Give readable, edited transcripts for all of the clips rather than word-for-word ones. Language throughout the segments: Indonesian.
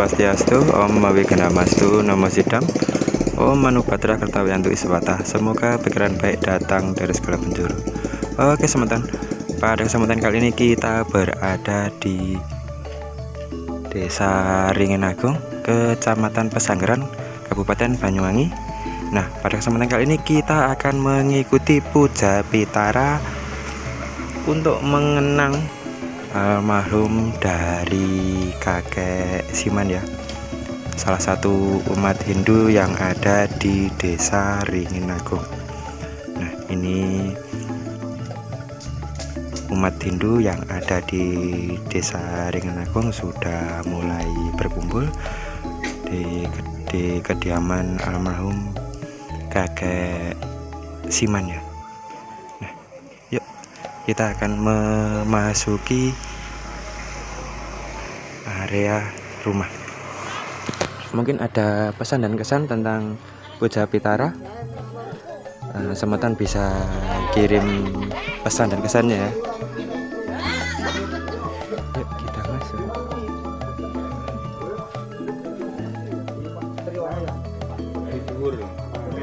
Swastiastu, Om Wiganamastu, Namo Sidam, Om Manubhadra Kertawiyantu Iswata. Semoga pikiran baik datang dari segala penjuru. Oke semantan, pada kesempatan kali ini kita berada di Desa Ringin Agung, Kecamatan Pesanggeran, Kabupaten Banyuwangi. Nah, pada kesempatan kali ini kita akan mengikuti puja pitara untuk mengenang almarhum dari kakek Siman ya, salah satu umat Hindu yang ada di Desa Ringin Agung. Nah, ini umat Hindu yang ada di Desa Ringin Agung sudah mulai berkumpul di kediaman almarhum kakek Siman ya. Nah, yuk kita akan memasuki area rumah. Mungkin ada pesan dan kesan tentang puja pitara. Semetan bisa kirim pesan dan kesannya ya. Yuk kita masuk.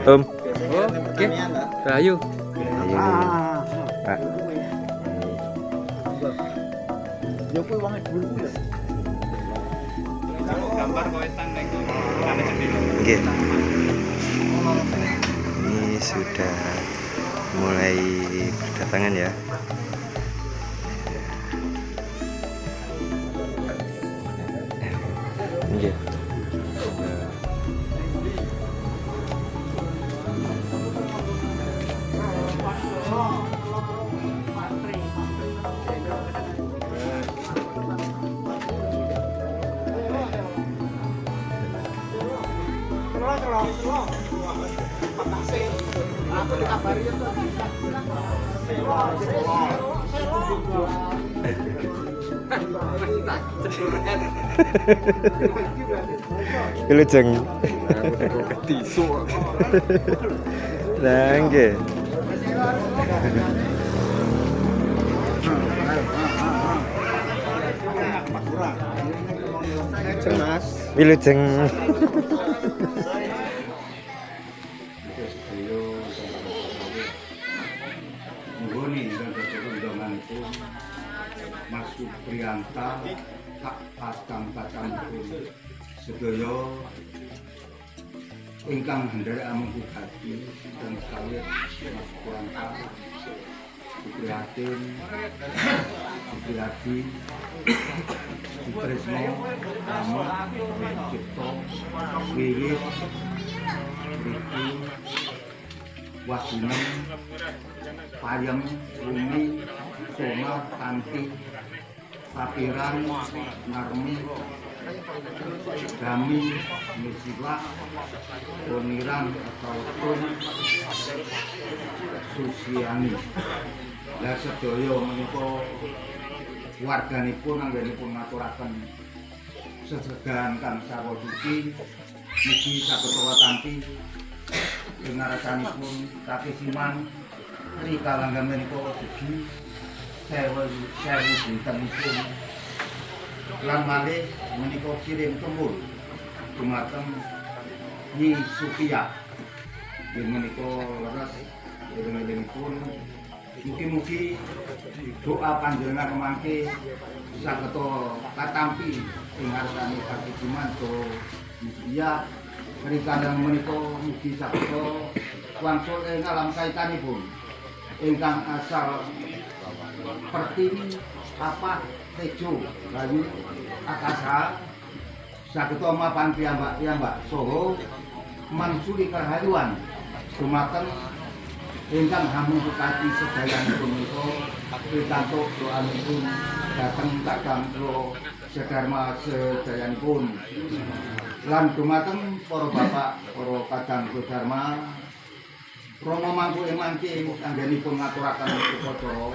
Om. Oke. Rayu. Ayo. Pak. Oke. Ini sudah mulai berdatangan ya. Oke. Wilujeng. Nah, nggih. Mas, wilujeng. Mas Supriyanta tak pasang-pasang sedaya ingkang hendak amung hati dan sekali Mas Supriyanta Supriyatin Supriyadi Sutresno Rama Cipto Wiwit Riki Wasinem Payem Umi Soma Tanti Papiran Narmi Dami Musila Poniran ataupun Susiani. Lah sedaya menika warganipun anggenipun ngaturaken sesedahan kang sarwa suci mugi saged tanti dengarsanipun kakek Siman rikalanggan menika ugi sewu dintenipun lan malih menika kirim tumur dumateng Nyi Supia yen menika leres eling-elingipun mugi-mugi doa panjenengan kemangke saged katampi ing ngarsane kakek Siman to Supia rikala menika mugi saged wangsul ing alam kaitanipun ingkang asal Pertiwi apa Tejo Bayu Akasa sageta mapan piyambak saha mansuri kahaluan dumateng ingkang hamung kati sedayanipun menika pikantuk doanipun dhateng Kakang Kula Sedharma sedayanipun lan dumateng para bapak para Kadang Dharma Romo mangku emangke anggenipun ngaturaken upacara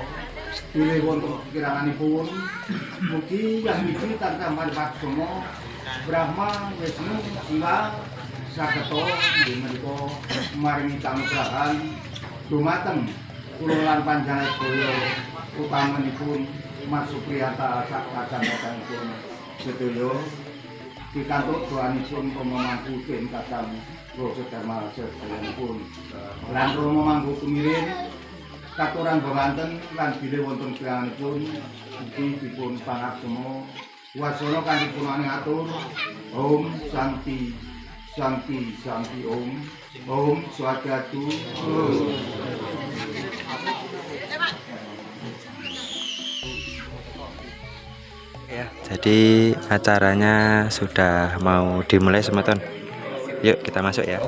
bilih wonten pikiranipun mugi yang iki tansah manfaat semua Brahma Wisnu Siwa sageta menika maringi kanugrahan dumateng kula lan panjenengan utamanipun Mas Supriyanta sak kacang-kacangipun sedaya pikantuk doanipun Rama Mangku den Kakang Roso Dharma sedayanipun. Lan Rama Mangku kumirin katuran bemanten lan bilih wonten pianganipun ugi dipun pangaksama wasana kanthi punane atur Om Santi Santi Santi Om Swadatu. Ya, jadi acaranya sudah mau dimulai semeton. Yuk kita masuk ya.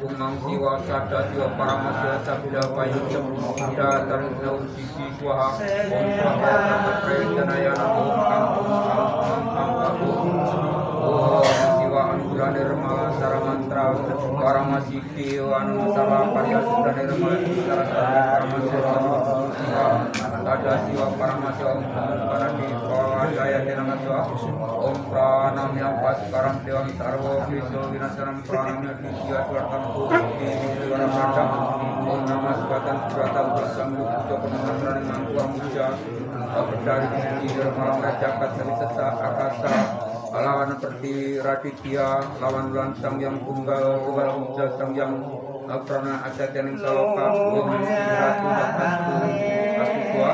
Umang siwa sada siwa paramasya sabda payudya sada tarina unsisi swaha om swaha prayanaya namo om siwa anugrah nirmala saramantra paramasiti anu sarva paryasudha nirmala sarasati paramasya sada siwa paramasya om paradi pawajaya namatswa om pranamya paskaram dewan sarva kriso vinasaram pranamya disya swartam Om Namah Sebatan Surata Bersang Lukto Penampilan Mangkuang Muja Berdari di Malam Raja Katali Sesa Akasa Lawan Perti Raditya Lawan Ulan Sang Yang Tunggal Ubal Muja Sang Yang Prana Acat Yang Saloka Om Ratu Datantu Asuswa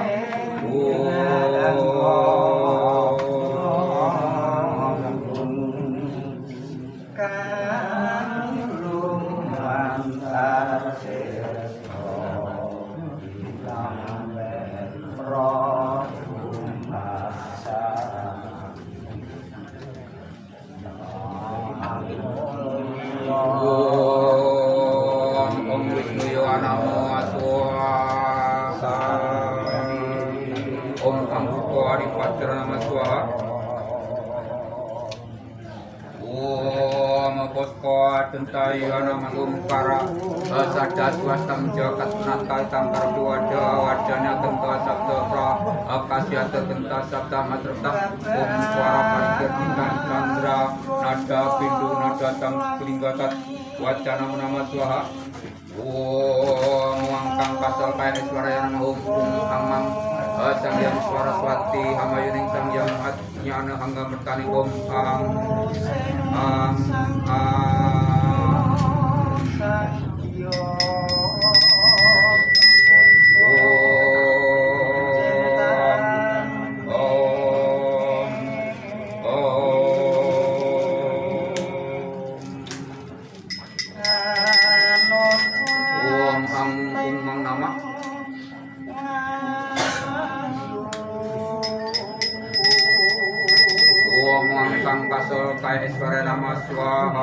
Om Wisnu Yohanamo Aswasa Om Angkuko Adipatra Nama Swaha Om Posko Tentai Nama Umkara Sada Swastam Jakat Nata Tangkar Duwada Wadanya Tenta Sabda Pra Akasyata Tenta Sabda Matrata Om Suara Parkir Bintang Chandra Nada Pindu Nada Tang Kelinggatat Wacana Nama Swaha Om Wangkang Kasal Kaya Eswaraya Nama Om Amang Sang Yang Swaraswati Hamayuning Sang Yang Atnyana Hangga Mertani Om Sang Kasol Kaya Eswara Nama Swaha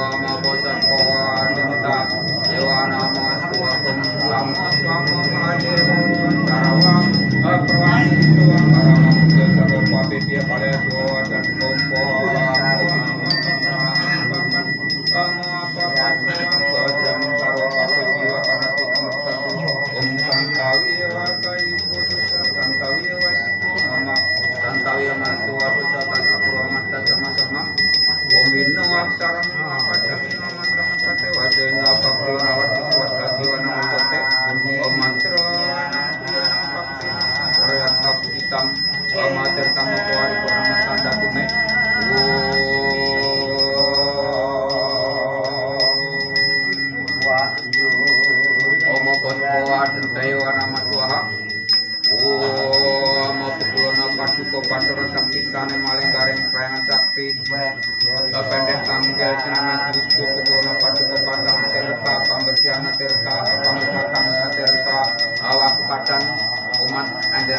Om Bosan Kawan Dinta Dewa Nama Swakum Lam Swama Mahadev Sarawang Perwani Suwang Karamang Kesarwa Papitia Palaya Dua dan Kompo Santawi Mantua Susatan Apurwamata sama-sama Om Bino Aksara Mengapadahi Mantra-mantra Tewa Dena Bakti Rawat Iswat Kasiwa Namantote Om Mantra Nampuya Nampakti Rayat Hitam Mater Tamu Kuari Kurang Tanda Tume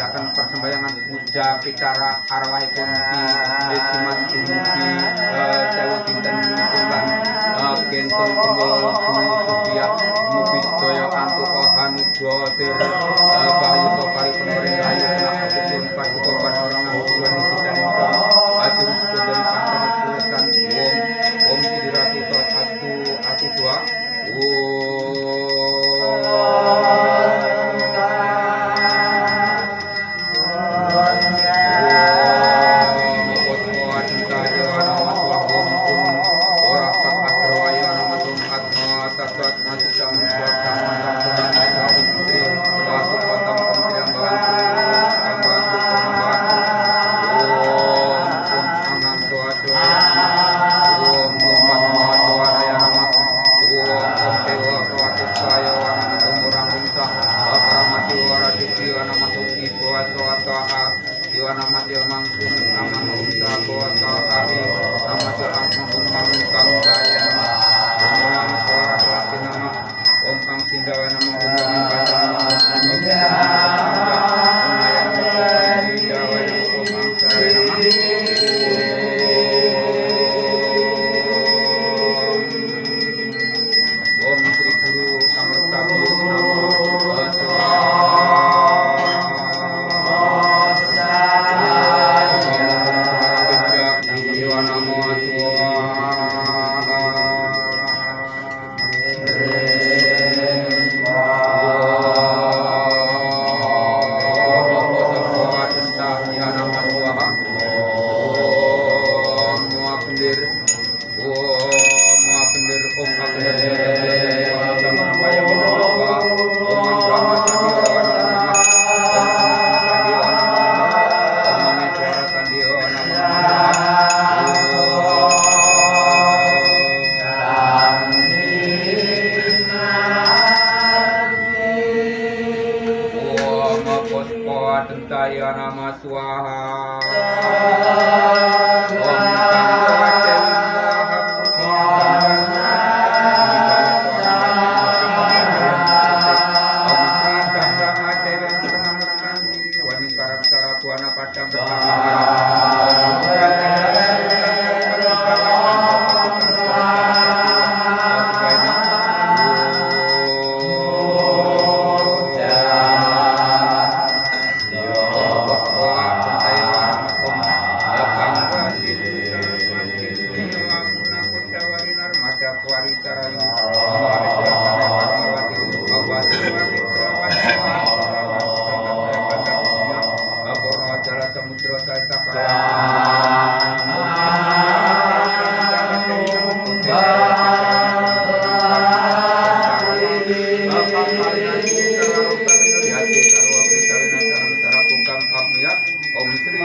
nindakaken persembahyangan puja pitara arwahipun Ki Siman dumugi 1000 dinten lan kenten kumpul supiah mugi sedaya antuka hanugradir bahaya sopari penoring ayu nakapun patuko panorangan jiwani kisanipun ajurus dari pancaran tulisan om sidiratu astu aku doa Om Ang Sindawa Nama Gundangan Pasangan Om Unayan Sindawa Om Ang Sare Nama Om Sri Guru Amartabhyo Namo Dentaya nama swaha Buana Padang Samudra Saita Om Sri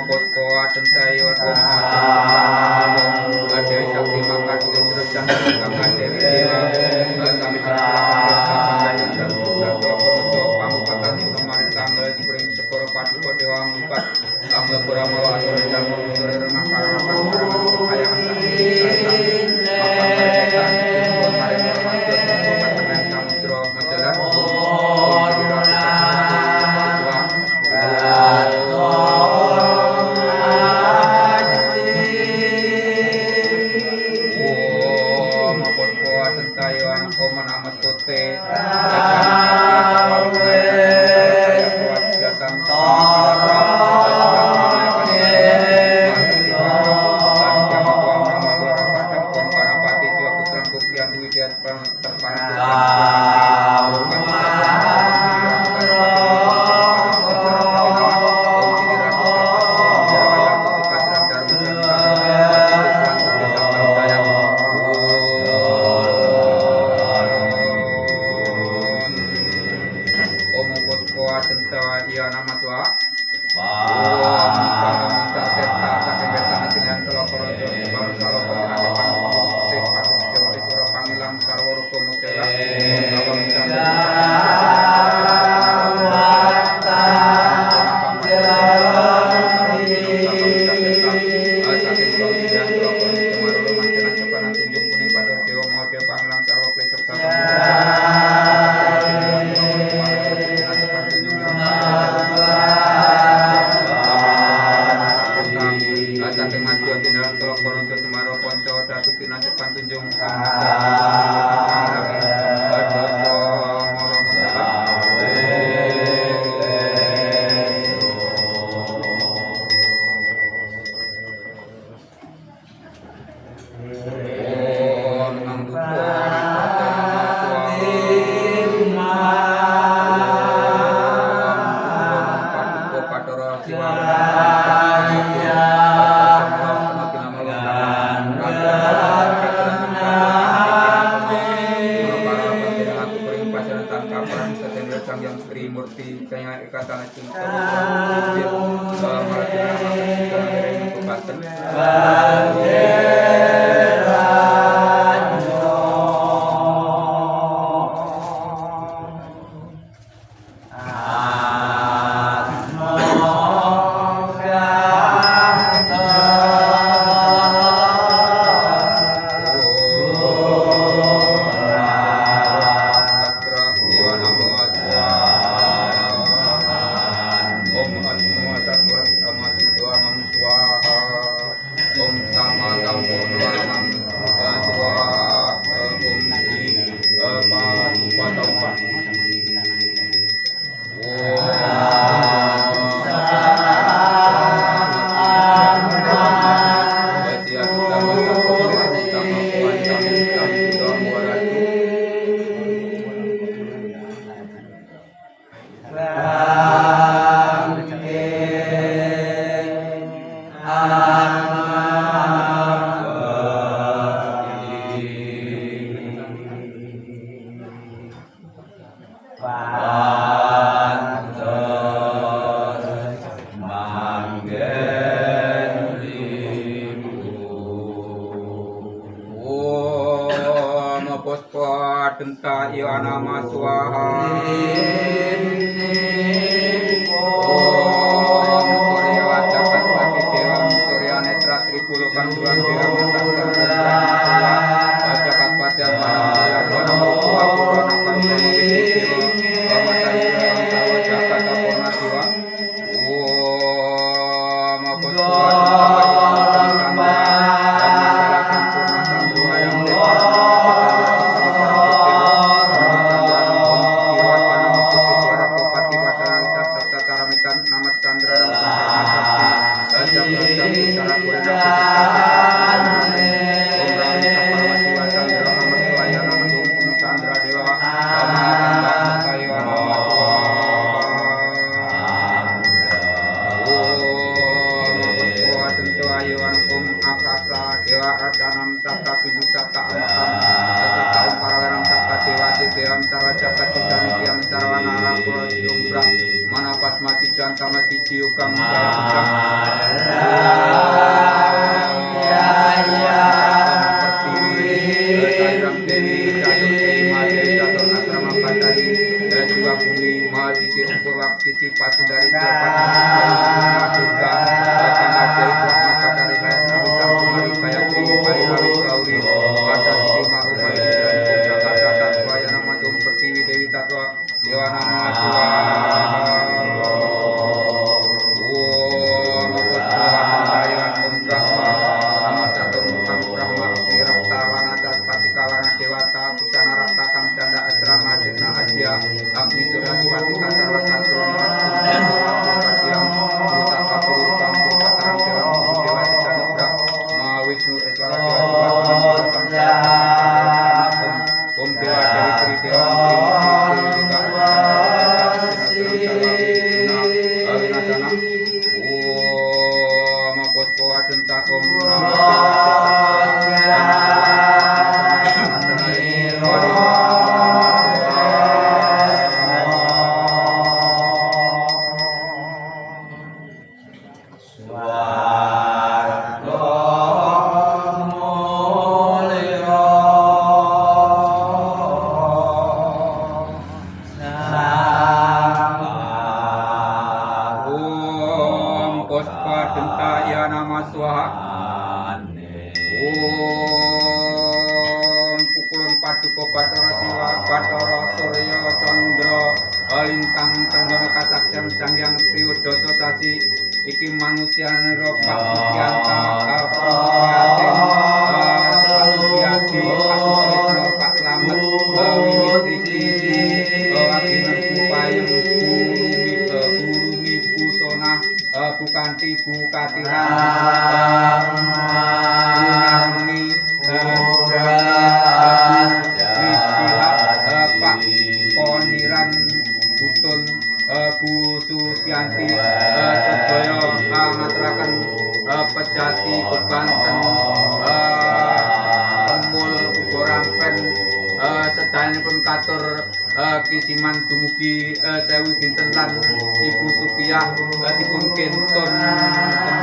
Puspo Atentai Om Dewi Sakti Mangkat terus jangan Dewi Dewa kami Pamukatan Kemarin tanggal Spring Sekoro Padu Dewa Empat tanggal Puramawa atau Jamu Sore Remah Parapan Kekayaan Samudra Majalah Manapas mati jangan sama si ciukang Paduka Bathara Siwa Bathara Surya Candra Lintang Trenggana Kasaksian Sanghyang Triyodasa Sasi iki manusiane ro Pakutyanta Pakuyaten Pakuyadi Pakutresna Pak Slamet wiwit iki agenen upayeng gurumi busana bukanti bukatiran Gunarni Pak Poniran Butun Bu Susyanti sedaya ngaturaken pejati bebanten Emul Ugorampen sedayanipun katur kisiman dumugi sewu dinten lan Ibu Supiyah dipun kentun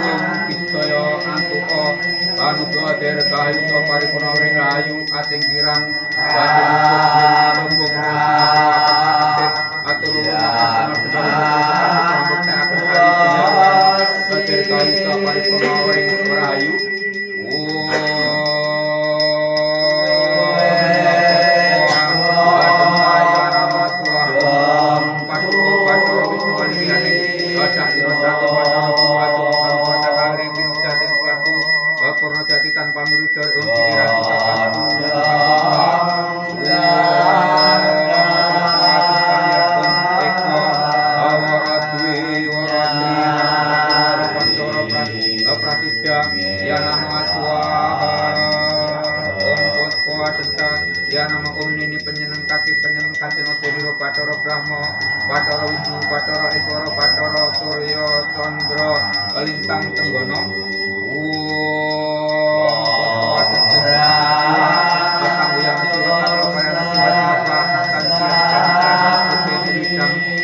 Emul sedaya antuka anugrah dirgahayu saha paripurna ring rahayu asing kirang wajenipun tumbung atur akan sambektaken hari penyawan dirgahayu saha paripurna ring rahayu Purna jati tanpa merudar ciri ratu ya nama Om Nini penyeneng kaki penyeneng kaceno Sediro Bathara Brahma Bathara Wisnu Bathara Iswara Bathara Surya Candra Lintang Trenggana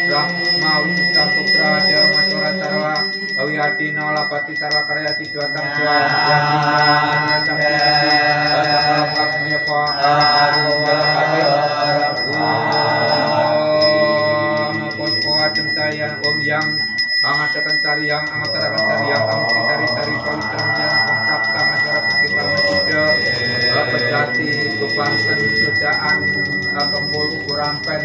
Brahma Wisnu Putra Dharma Sura Sarwa Wiyadi Nolapati Sarwa Karya Siddhatang Jaya Om yang angatakan sariyang angatarakan sariyang amukti sari-sari pawitran yang komprapta masyarakat bukti parmasuda pejati bebanten sudaan kembul ukurampen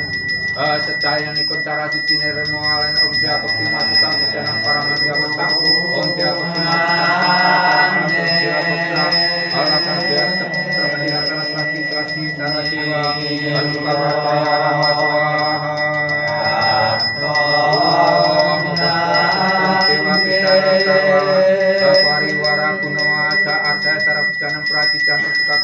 sedayan ikut cara suci neremo alain om dia bukti matukang ujanang para manusia mentang om dia bukti matukang om dia putra alasan dia terpedirakan selasi sana jiwa anuka prataya rama swaha Dewa Pitara Sarwa Pariwara Gunawa Saat saya Sarah Pujanang Pratijan Tersekat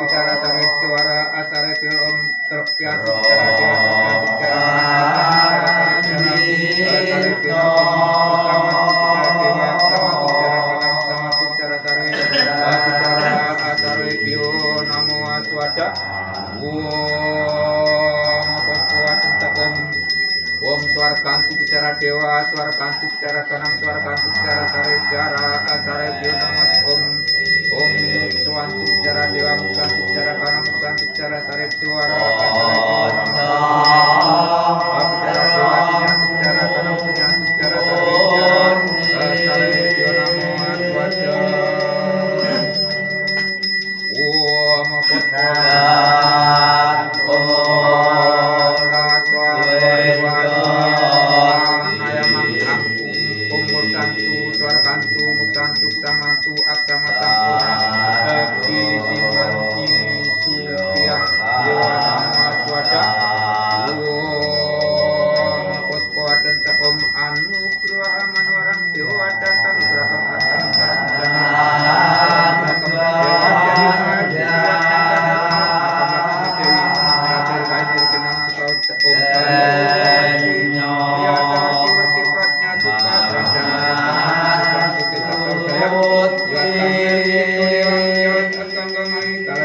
Pitara Sare Dewara Asare Film Terpiat Pitara Dewa Terpiat Pitara Sare Film Sama Dewa Sama Pitara Kalam Sama Pitara Sare Pitara Asare Bio Namo Aswada Om Swargantu bicara dewa, Swargantu bicara kanang, Swargantu bicara sare biara, asare bio namas Om Swantu bicara dewa, Muksantu bicara kanang, Muksantu bicara sare biara, asare bio namas bicara dewa, Sinyantu bicara kanang, Sinyantu bicara sare biara, asare bio namas wajah. Om Swargantu Muksantu Samantu Aksama Sampurna Simanti Supiyah Dewana Maswada Puspo Adanta Om Anugrah Manwarang Dewa Datang Braham Atan Sarang Jangan Dewa Jadi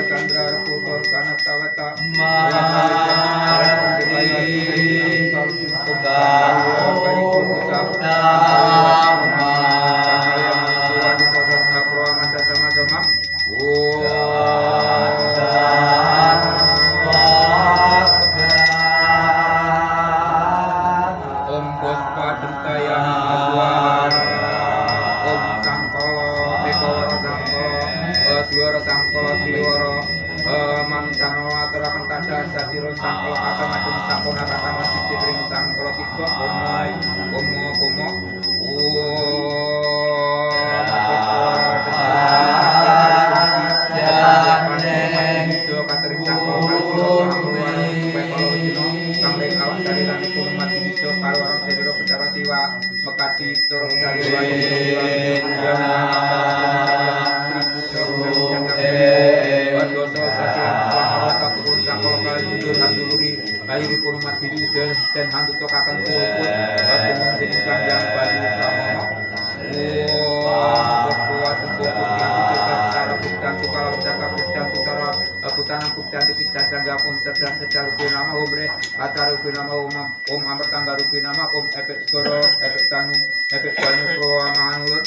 Chandra Purba Kana Tawata Om Puspa Dentayana Aswara Om Sangkala Ekawara Sangkala Suara Sangkala Triwara Manusano Aturakan Tada Satiro Sangkala Kata Madun Sangkona Kata Masih Citring Sangkala Tiga Omai Omo Omo Mekati turun dari Ayu pun mati dan hantu tokakan kulkut Gunung Jenjang yang Bayu Pramono Berkuat untuk yang secara buktan tukar cakap buktan tukar putanan buktan tukis dasar gapun sedang secara nama obre acara nama om amar tangga nama om efek skoro efek tanu efek banyu pro amangan ulun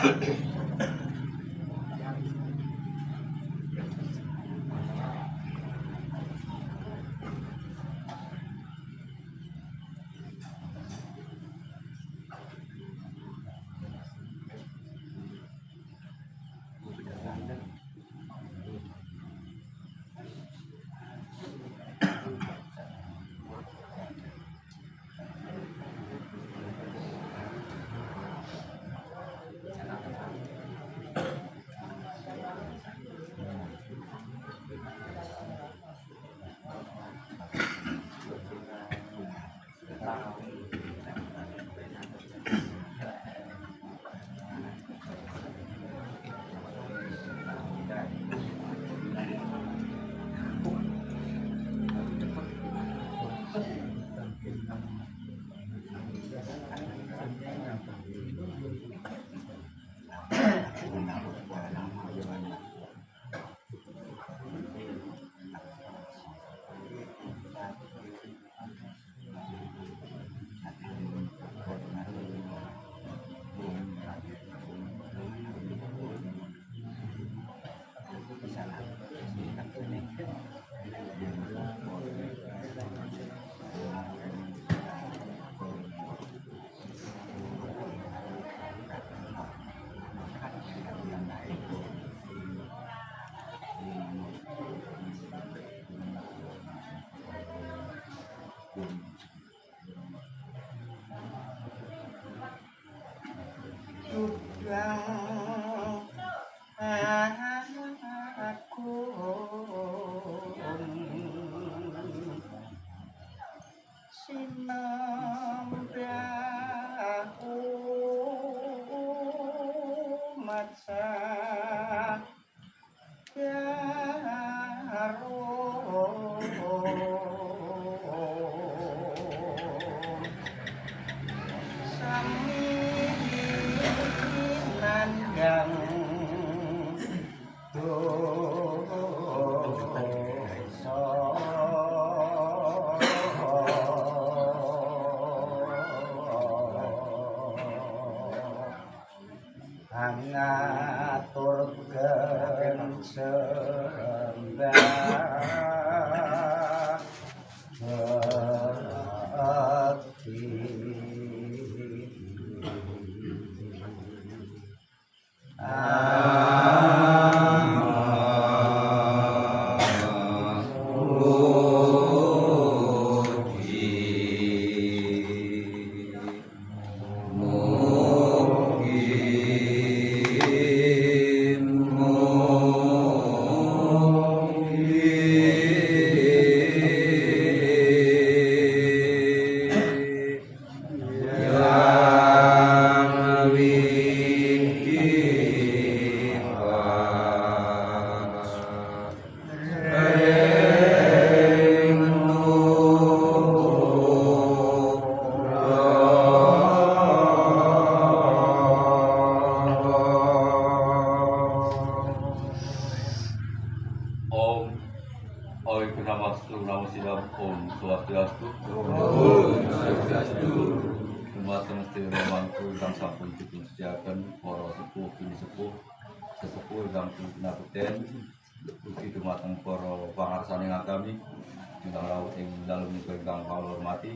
Sudah aku sinambrahu maca yang ngaturkeun sembah bekti. Om Swastiastu. Dumateng sedaya mangku ingkang sampun dipunsediaken para sepuh bini sepuh sesepuh ingkang pinabekten ugi dumateng para pangarsaning agami ingkang rawuh ing dalem ingkang kawula hormati.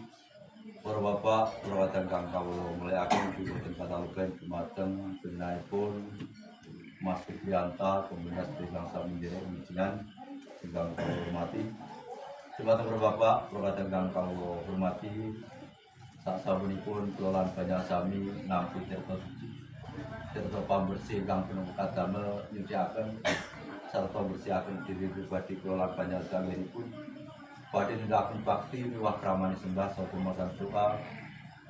Para bapak, para wadon ingkang kawula mulyakaken boten pataluken dumateng benahipun Mas Fitrianta Pembina ingkang sami njenengan ingkang kawula hormati. Dumateng para bapak, para wadon ingkang kawula hormati, sasampunipun kula lan Banyasami nampi tirta suci, tirta pambersih ingkang penuh kadamel nyuciaken sarta bersihaken diri pribadi kula lan Banyasaminipun badhe nindakaken bakti miwah kramani sembah saha macan doa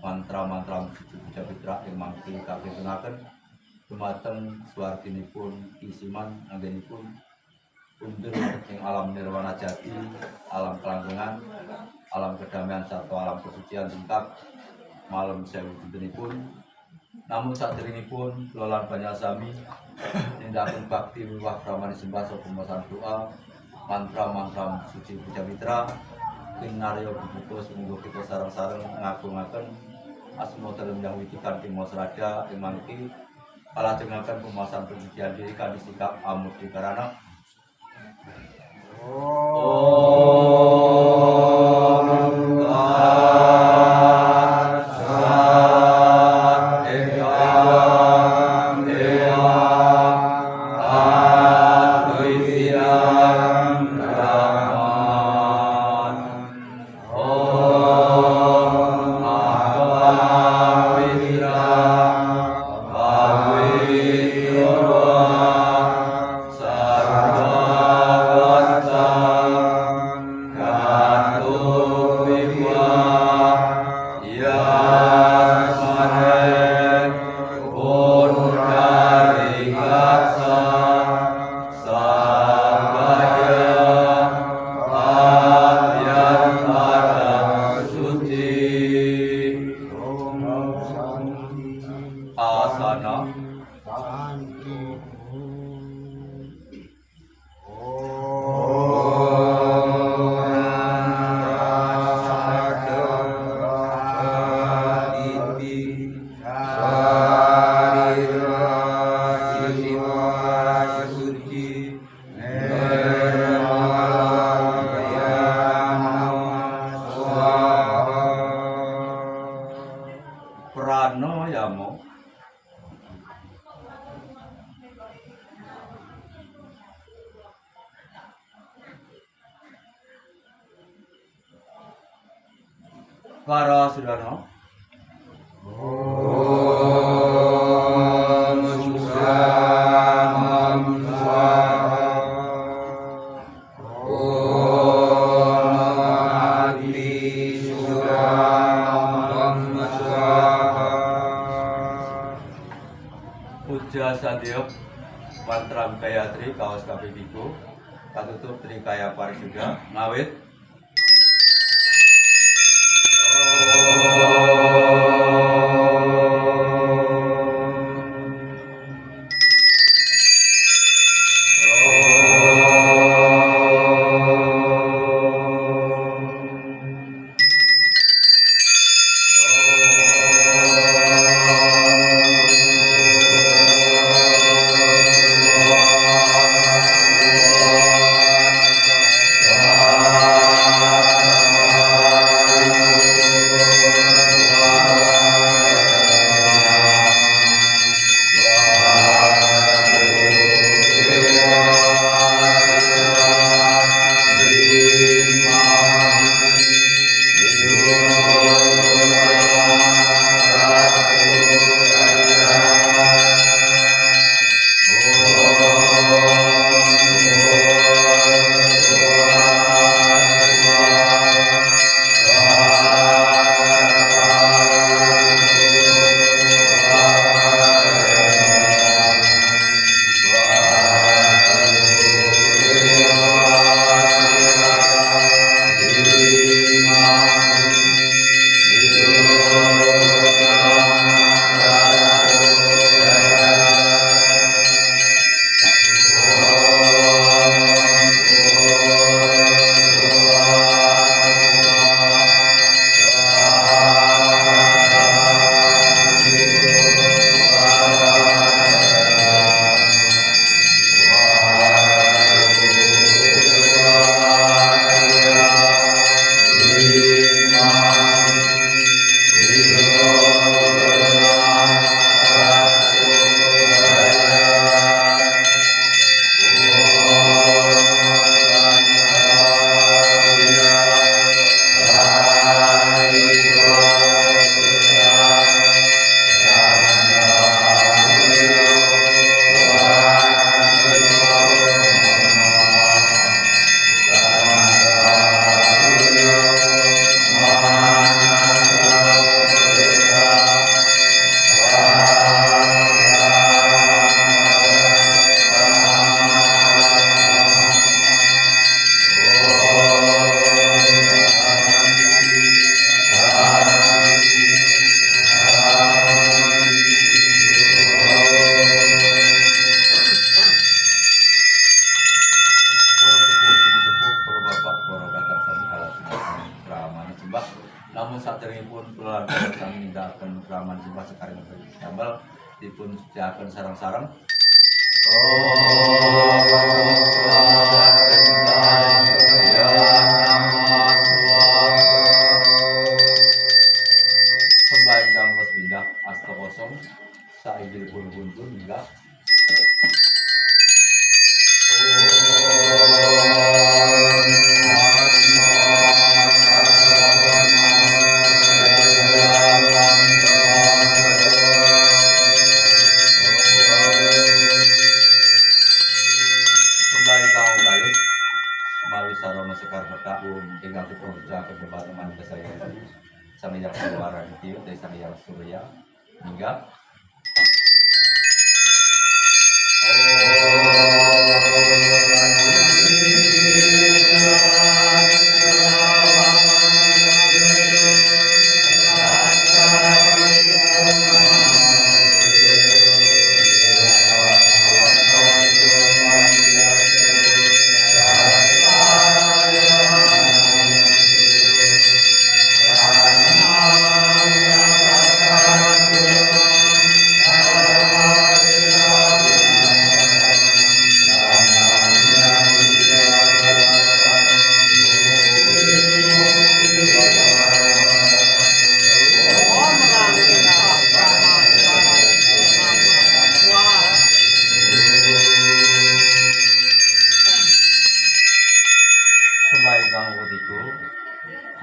mantra-mantra suci puja pitra ing mangke kapintenaken dumateng swarginipun isiman anggenipun undur ing alam nirwana jati, alam kelanggengan, alam kedamaian sarta alam kesucian tingkat malam sewu dintenipun. Namun saderengipun kula lan Banyasami nindakaken bakti miwah kramani sembah saha macan doa mantra-mantra suci puja mitra ing narya bubukus munggo kita sareng-sareng ngagungaken asma dalem yang wiji kanthi masrada ing mangke alajengaken pemasan pencucian diri kanthi sikap amudi karana asana pranoyamo para sudana Puja Sandhyok Mantram Gayatri kaos kaping 3 katutup Trikaya Parisuda ngawit namun saderengipun kula sami nindakaken kraman simbah sekaring damel dipun sediaken sarang-sarang. Sembah ingkang wis pindah asta kosong sainggilipun buntun hingga Sekar Bekak ingkang dipun sediaken teman saya Sang Hyang Suwara Ditya dari Sang Hyang Surya hingga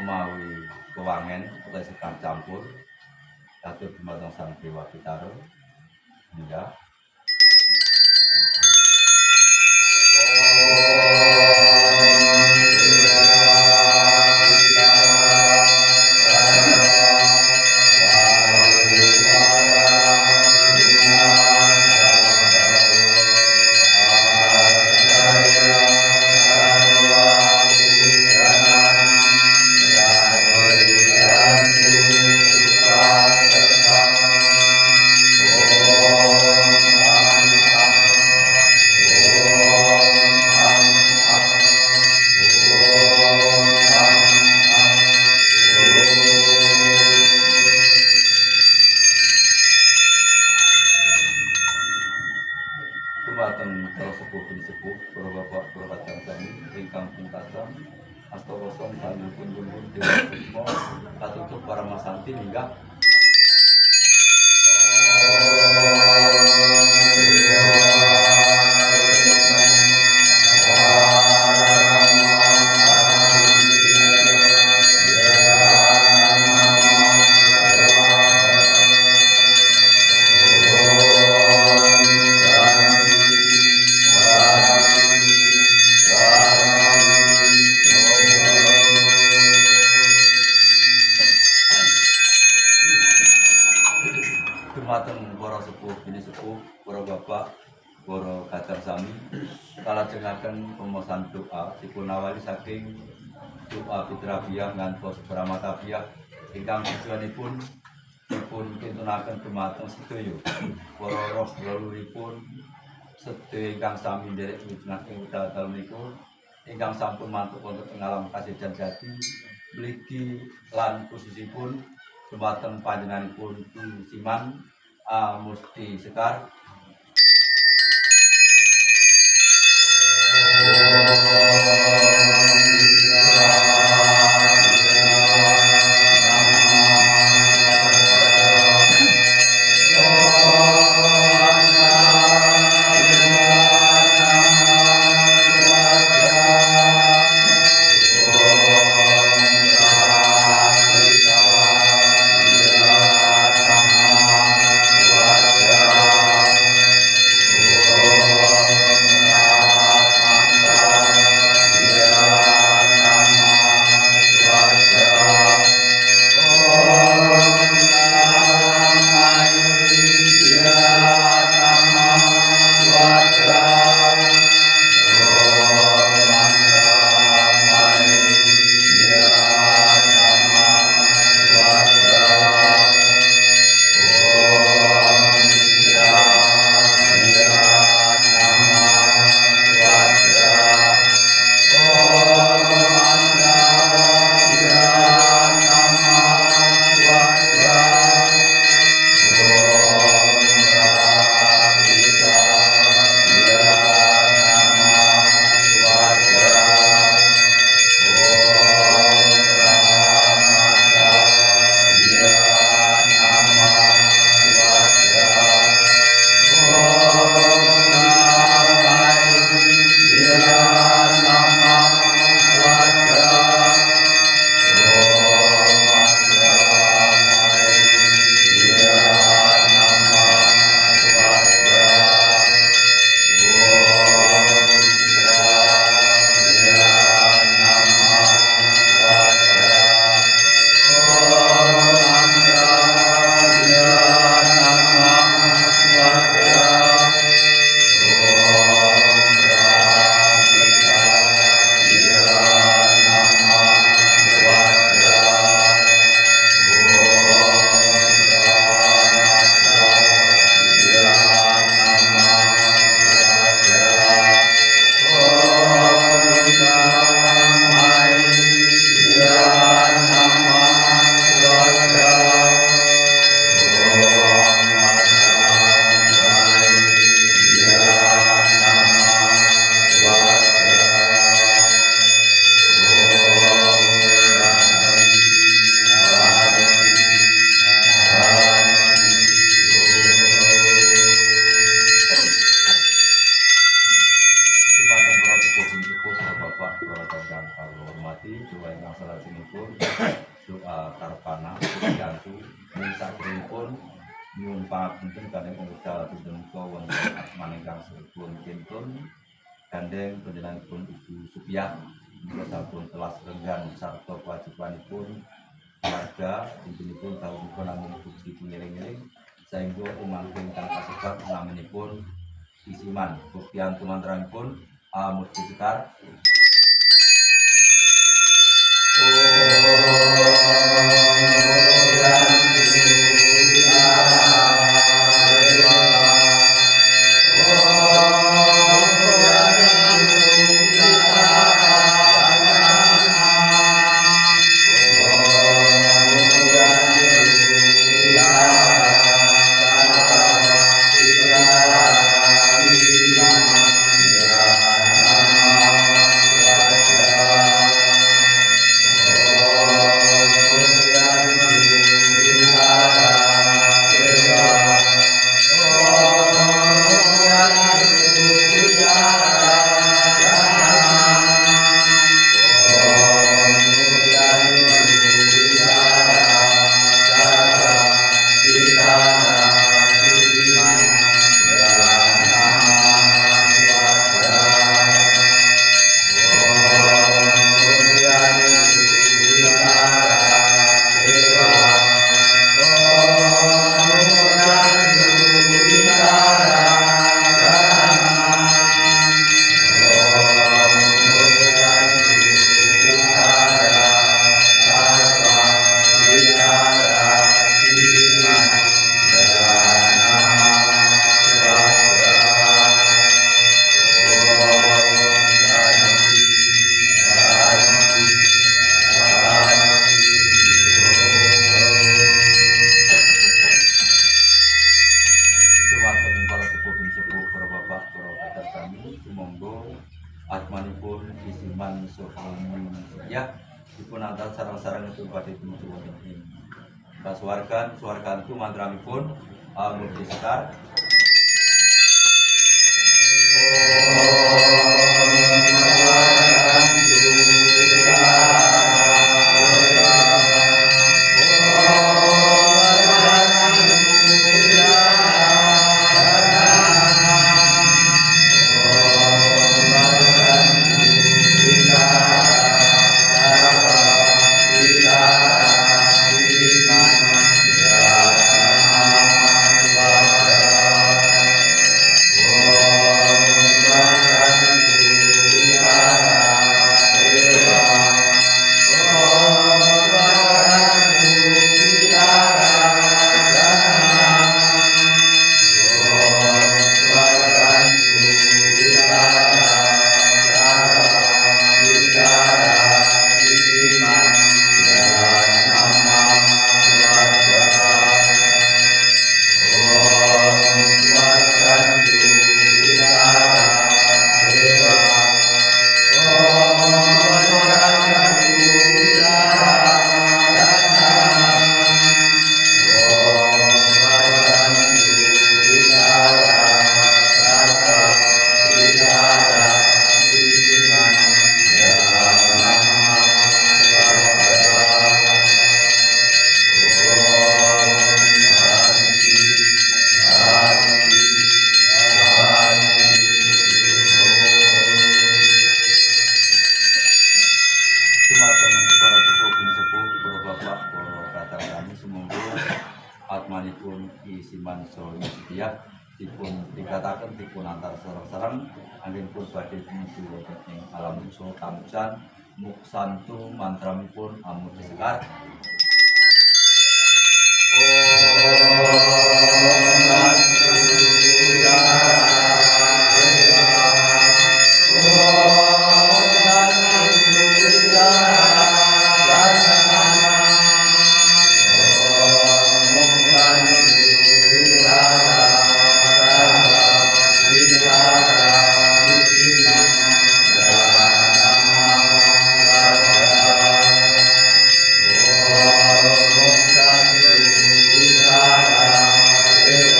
mawi kewangen utawi sekar campur atur dumateng Sang Dewa Pitara hingga dumateng para sepuh sepuh para bapak para kadang kami ingkang pungkasan asta kosong sampun pun dewa Kusma katutup para masanti hingga dumateng para sepuh bini sepuh, para bapak, para kadang sami kalajengaken pemosan doa dipun awali saking doa Fitrabiah ngantos Pramatabiah ingkang tujuanipun dipun kintunaken dumateng sedaya para roh leluhuripun sedaya ingkang sami nderek wijunan ing wekdal menika ingkang sampun mantuk wonten ing alam kasihan jati mligi lan khususipun dumateng panjenenganipun Siman Musti Sekar ingkang kula hormati, doa ingkang salajengipun doa karpana yantu ing sakderengipun nyuwun pangapunten kaliyan wekdal dinten menika wonten asma ingkang sampun kintun gandeng panjenenganipun Ibu Supiah menika sampun telas renggan sarta kewajibanipun warga intinipun tahunipun namung bukti pengiring-iring sehingga umangking ingkang kasebat naminipun isiman buktian tumantranipun Murti Sekar. Asmanipun isiman ya dipun antar sarang-sarang itu badhe tumuju wonten ing kasuwargan itu mantranipun Murti Sekar. Atmanipun isiman Sonia dipun tingkataken dipun antar sareng-sareng anggenipun badhe tumuju wonten ing alam muso tamujan muksantu mantramipun Murti Sekar.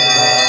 Om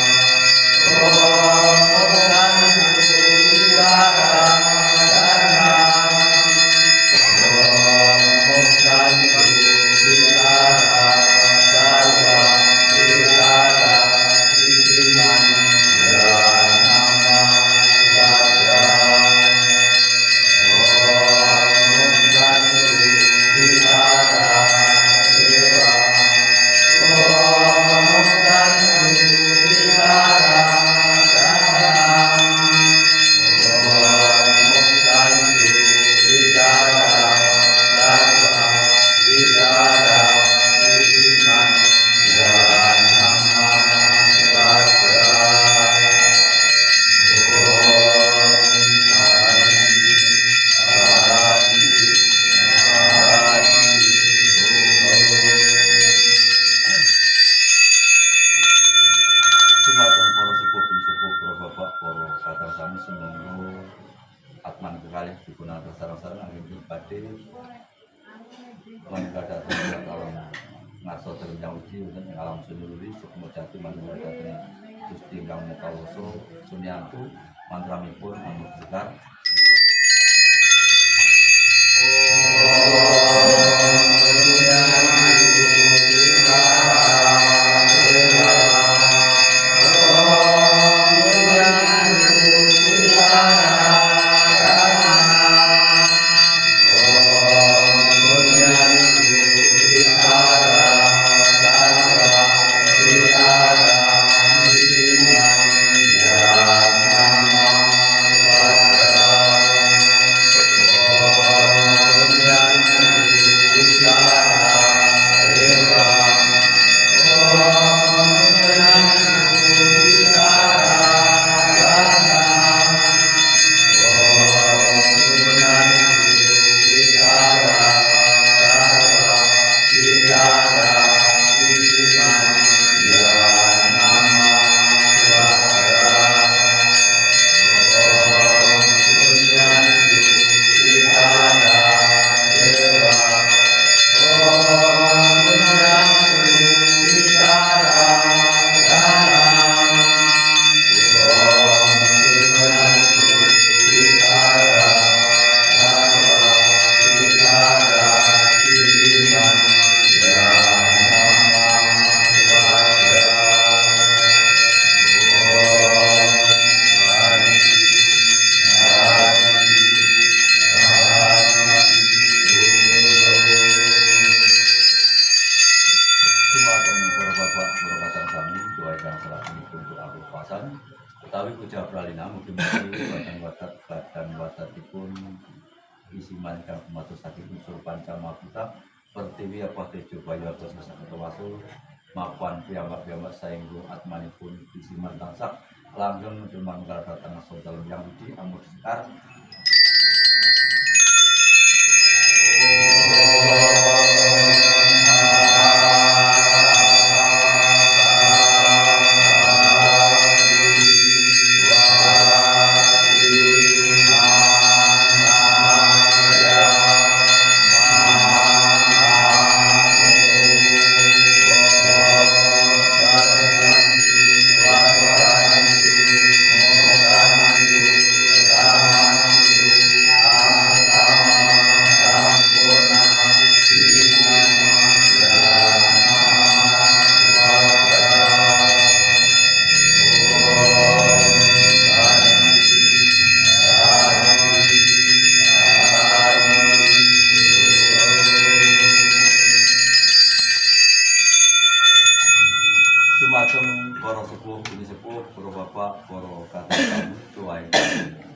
sadang sami semoga atman kekalih dipunang sareng-sareng angin badhe manunggal dateng alam ngaso terjang uji wonten ing alam sunuri sukma jati manunggal dateng Gusti Kang Mukawasa sunyantu mantramipun amuk sekar utawi puja pralina mugi-mugi badan watatipun isiman kang matur saking unsur pancamabhuta pertiwi apa tejo bayu atus sakewasul mapan piyambak-piyambak saenggo atmanipun isiman tansah langgeng dumangkal dhateng sadaya yang budi amuk sekar Dumateng para sepuh, bini sepuh, para bapak, para kadang doa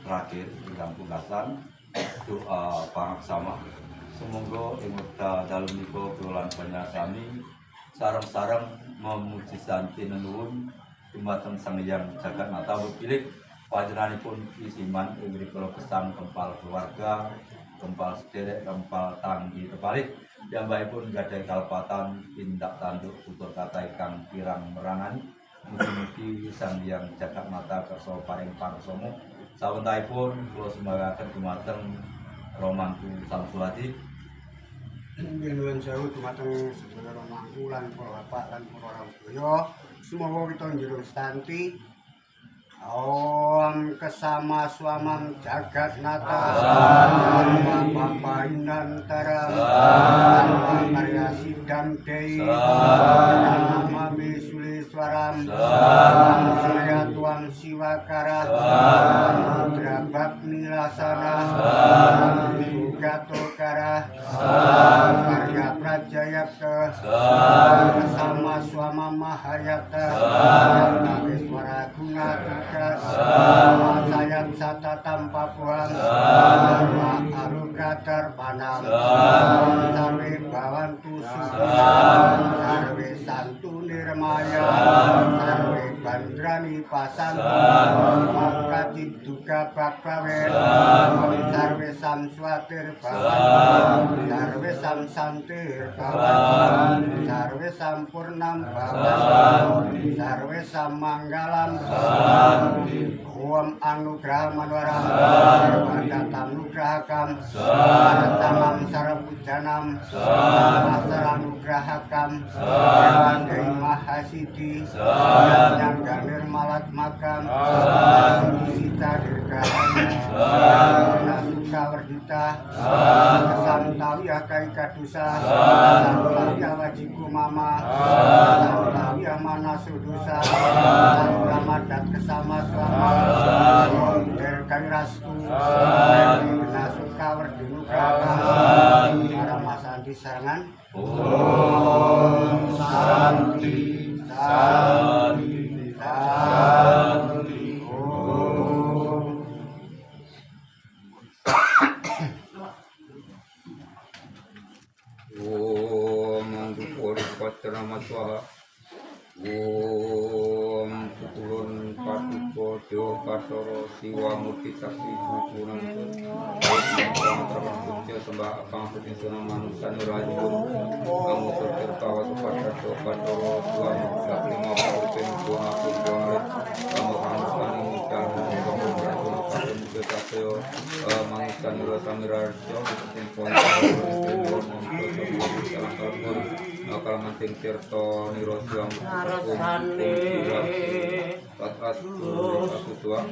terakhir ingkang pungkasan doa pangaksama. Semoga ing wekdal dalem menika kula lan panjenengan sareng-sareng memuji santi nuwun dumateng Sang Hyang Jagatnata pilih panjenenganipun isiman ing mriku gesang kempal keluarga, kempal sederek, kempal tanggi kebalik. Piyambakipun gadhahi kalpatan tindak tanduk tutur kata ingkang kirang merangani. Mugi-mugi Sang Hyang Jagatnata kersa paring pangsama. Sawentaripun kula sembahake dumateng Romangku Samsuladi. Nuwun sewu dumateng sedaya Romangku lan para bapak lan para orang sedaya. Semoga kita njurung stanti. Om kesama swamam Jagatnata Sarva Bapa Inantara Sarva Karya Sidang Dei Nama Besuli Swaram Surya Tuang Siwakara Mudra Bakni Lasana Gato Kara Karya Prajayakta Kesama Swamam Mahayakta Iswara Gunatuka sayang sata tanpa buang aruga terpanam sarwe bawantu sarwe santu nirmaya sarwe bandrani pasantu mangkati duga bakpawen sarwe samswatir bawan sarwe samsantir bawan sarwe sampurnam bawan sarwe samanggalam Om anugerah manwaram Sarvadatam nugrahakam Saratanam sarapujanam Saranugrahakam Dewi mahasidi Nyangga nirmalat makam Sita dirgahana Suka werdita Kesantawiyah kaikadusa Kesantawiyah wajiku mama Kesantawiyah manasudusa Santamadat kesama selama Dirgairastu Dina suka werdinu kata Aramasanti sarangan Om Santi Santi Santi Om Om Mangkupuri Patrama Swaha Om Tukulun Patuko Dewa Kasoro Siwa Murti Sakti Sukunan Om Terpakutnya Sembah Akang Sutisuna Manusia Nurajun Kamu Surtir Kawa Kepada Dewa Kasoro Siwa Murti Sakti Maupun Tuhan Tuhan Kamu Kamusani Mucal Kamu Berajun Kamu Muka Kaseo Manusia Nurasa Mirarjo Tempon Akal manting tirto nirosyo Arasane Tatras Tua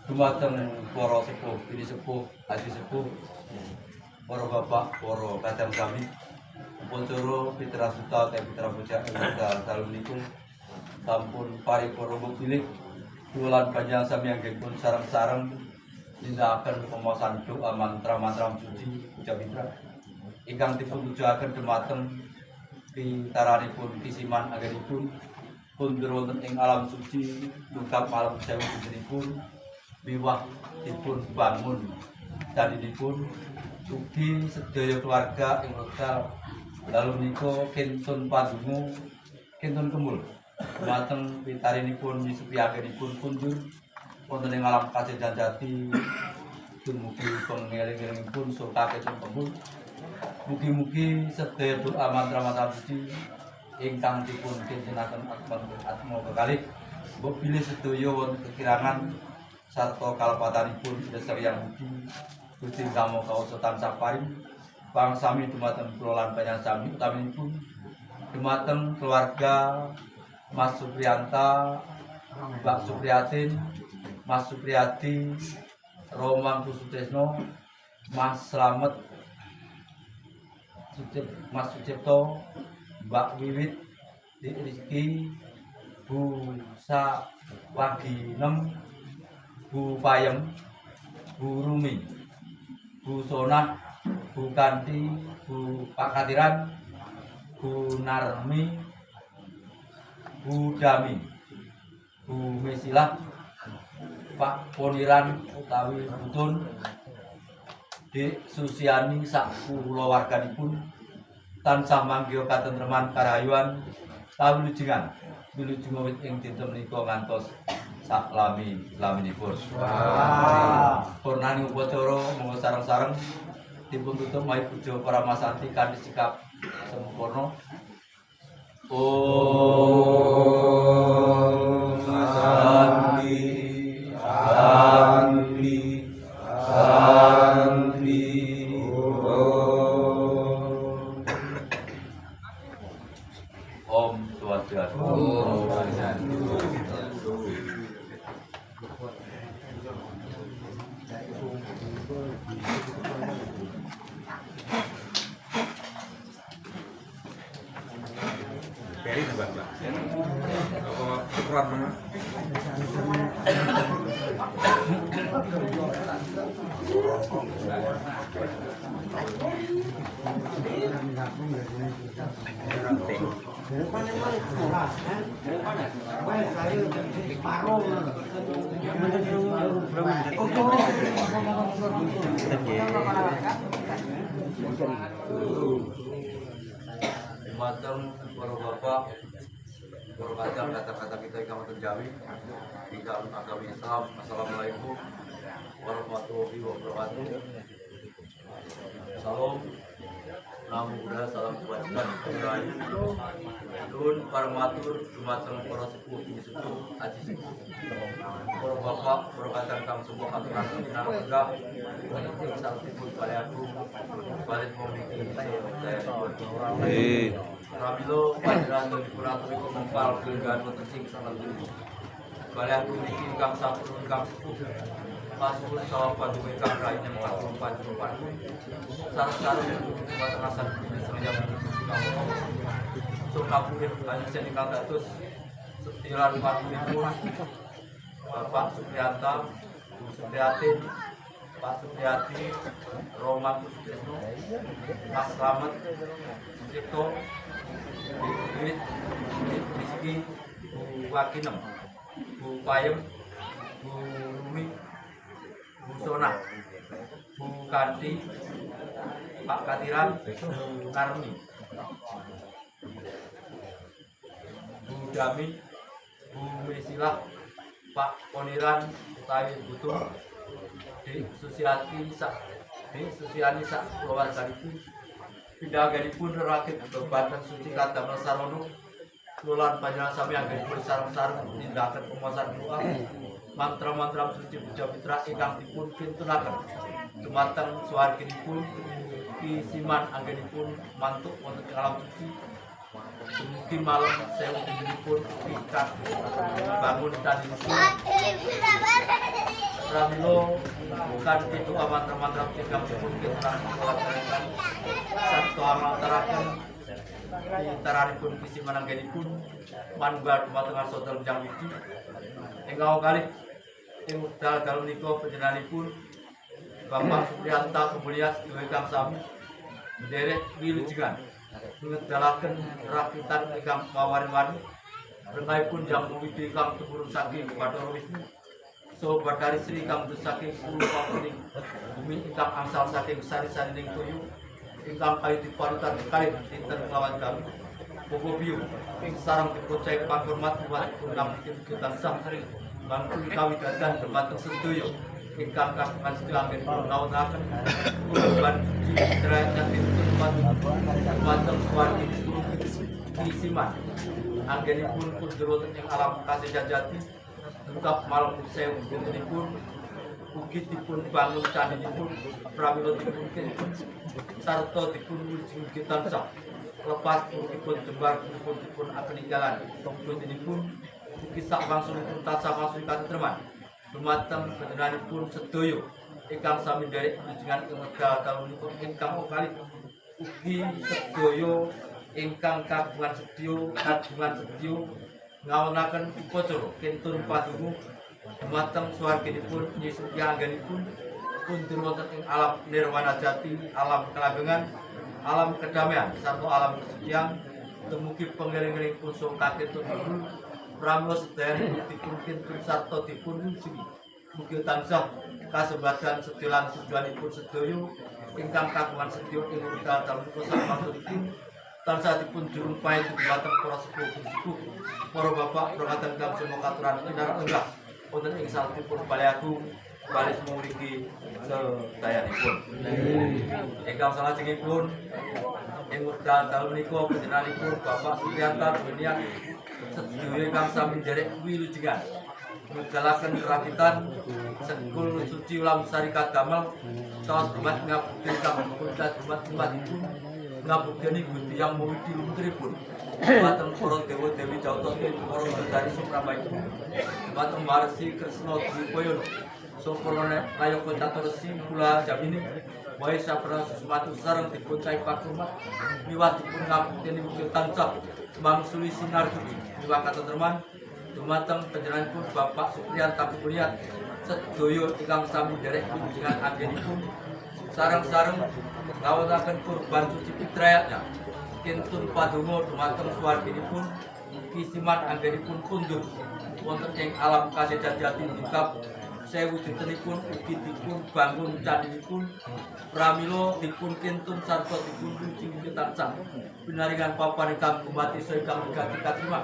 Dumateng para sepuh, bini sepuh, adi sepuh, para bapak, para kadang kami, Poncoro, Fitra Suta, Fitra Puja, Fitra Salunikum, sampun paripurna pilih wulan panjang sami anggenipun sareng-sareng nindakaken pemosan doa mantra-mantra suci puja mitra ingkang dipun tujuaken dhumateng pitaranipun kisiman anggenipun pundur wonten ing alam suci lungkap malam sewu dintenipun miwah dipun bangun danipun ugi sedaya keluarga ing wekdal lalu menika kentun padungo kentun kemul dhumateng pitarinipun nyusupi anggenipun pundur wonten ing alam kasejan jati dumugi pengeling-elingipun surta kentun kemul mugi-mugi sedaya doa mantra-mantra suci ingkang dipun kintenaken atma kekalih mbok bilih sedaya wonten kekirangan sarta kalepatanipun Desa Hyang Budi Gusti Kamo kaoso tansah paring pangsami dumateng kula lan panjenengan sami utaminipun dumateng keluarga Mas Supriyanta, Mbak Supriyatin, Mas Supriyadi, Romang Kusutresno, Mas Slamet, Mas Sucipto, Mbak Wiwit, Dik Rizki, Bu Sawaginem, Bu Payem, Bu Rumi, Bu Sonah, Bu Kanti, Bu Pakatiran, Bu Narmi, Bu Dami, Bu Mesilah, Pak Poniran utawi Butun, Dik Susiani sak kula warganipun tansah manggih katentreman karayuan kawilujengan wilujeng wit ing dinten menika ngantos sak laminipun. Purnani upacara monggo sareng-sareng dipun tutup mawi puja para masanti kanthi sikap sempurna. Om Santi Santi Santi Om Swastiastu. Om Swastiastu. Beri Mbak. Apa ukuran mana? Dumateng para bapak, para kadang kata-kata kita yang terjawi di dalam agama Islam. Assalamualaikum warahmatullahi wabarakatuh. Salam, namo buddhaya, salam kebajikan, kebudayaan. Nuwun paramatur dumateng para sepuh, sepuh, aji sepuh, para bapak, para kadang kang sepuh aturan pimpinan tegak, menikmati saltipun kaliaku, balik memiliki daya pun. Pramila panjenengan dipunaturi mempal kelenggahan wonten ing sanget punika. Kaliaku niki ingkang sampun ingkang sepuh. Pasuwun saha panjenengan ingkang raine patung panjenengan. Sareng-sareng dumateng asan sedaya Sukapurih panjenengan ingkang dados setiran patunipun Bapak Supriyanta, Bu Supriyatin, Pak Supriyadi, Romang Kusutresno, Mas Slamet, Sucipto, Dik Rizki, Bu Wakinem, Bu Payem, Bu Rumi, Bu Sonah, Bu Kanti, Pak Katiran, Bu Narmi, Bu Dami, Bu Mesilah, Pak Poniran, utawi Butun, Dik Susiani sak keluarganipun pindhahanipun rakit bebadan suci kadamel sarana kula panjenengan sami anggenipun sareng-sareng nindakaken pemosan doa mantra-mantra suci puja mitra ingkang dipun kintunaken dumateng swarginipun kisiman anggenipun mantuk wonten ing alam suci dumugi malam sewu dintenipun pikat bangun danipun Pramila kanthi doa mantra-mantra ingkang dipun kintunaken kula panjenengan sarta amantaraken pitaranipun kisi mananggenipun manunggal dumateng arsa dalem jang widi ingkang kalih ing wekdal dalem menika panjenenganipun Bapak Supriyanta Kemuliaan sedaya ingkang sami nderek wilujengan ngedalaken rakitan ingkang mawari-wari rengaipun jam widi ingkang turun saking Bathara Wisnu saha Bathari Sri ingkang saking Pulo Pakuning bumi ingkang angsal saking sari-sarining toyo ingkang kayu diparutan kalih dinten kelawan kami Bobo Biu ing sareng dipocai panghormat buatipun ngabdi tansah langkung kawigaten dumateng sedaya ingkang kagungan sedaya anggenipun ngaonaken kurban suci derajat dinten dumateng swargi kisiman anggenipun kudro ing alam kasejati lengkap malam sewu dintenipun ugi dipun bangun candinipun pramila dipun kinten sarta dipun wujugi tansah lepas dipun jembar dipun akeninggalan dintenipun ugi sak wangsulipun tansah maksud katentreman dumateng panjenenganipun sedaya ingkang sami nderek wujugan ing wekdal taunipun ingkang kalih ugi sedaya ingkang kagungan sedya ngawonaken upacara kintun padunung dumateng swarginipun Yesus anggenipun pundur wonten ing alam nirwana jati, alam kelangengan, alam kedamaian sarta alam kesucian dumugi pangiring-iring pun kaketun ibu pramila sedaya dipun kintun sarta dipun wujugi mugi tansah kasebatan sedaya tujuanipun sedaya ingkang kagungan sedya ing wekdal dalem samantunipun tansah dipun jurumpahi dumateng para sepuh para bapak prakaten kang semua katuran inara enggak wonten ing salebetipun Balai Agung Balai Semuriki sedayanipun ingkang salajengipun ing wekdal dalem menika panjenenganipun Bapak Supriyanta Kemuliaan sedaya ingkang sami nderek wilujengan ngedalaken rakitan sekul suci ulam syarikat damel saos umat ngabukti kang puncak umat-umatipun ngabukti Gusti Yang Muwidi lumturipun dumateng para dewa-dewi jawata para dari Suprabaipun dumateng Marsi Kresna Dwipayana Soporone Layoko Catursi Kula Jamini wae sapra susmatu sareng dipun cai pakurmat miwah dipun ngabukti mugi tansah mangsuli sinar suci miwah katentreman dumateng panjenenganipun Bapak Supriyanta Kemuliaan sedaya ingkang sami nderek kunjungan anggenipun sareng-sareng ngawonaken kurban suci pitrayatnya kintun padungo dumateng swarginipun kisiman anggenipun kundur wonten ing alam kasejati tingkap sewu dintenipun ugi dipun bangun candinipun pramila dipun kintun sarta dipun wujugi tansah pinaringan papan ingkang kumati saha ingkang wigati katrima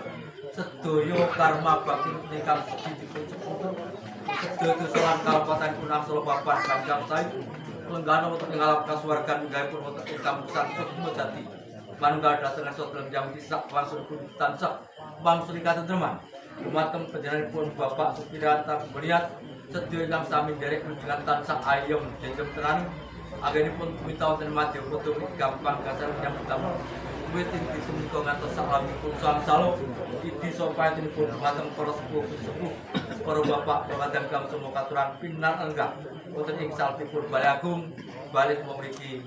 sedaya karma bakti ingkang suci dipun seputur sedaya kesalahan kalpatan punang solo papan kanjang sae lenggana wonten ing alam kasuwargan nggahipun wonten ing kampusan Sukmajati manunggal dhateng asa dalem jam tisak wangsulipun tansah mangsuli katentreman dumateng panjenenganipun Bapak Supriyanta Kemuliaan sedaya ingkang sami nderek kunjungan tansah ayem jengkem tenan anggenipun mita wonten madya poto gampang kasar nyambut damel wit inti punika ngantos salamipun sangsalo idi sopayatinipun dumateng para sepuh para bapak prakaten kang semua katuran pinar enggak wonten ing salebetipun Balai Agung Balai Semuriki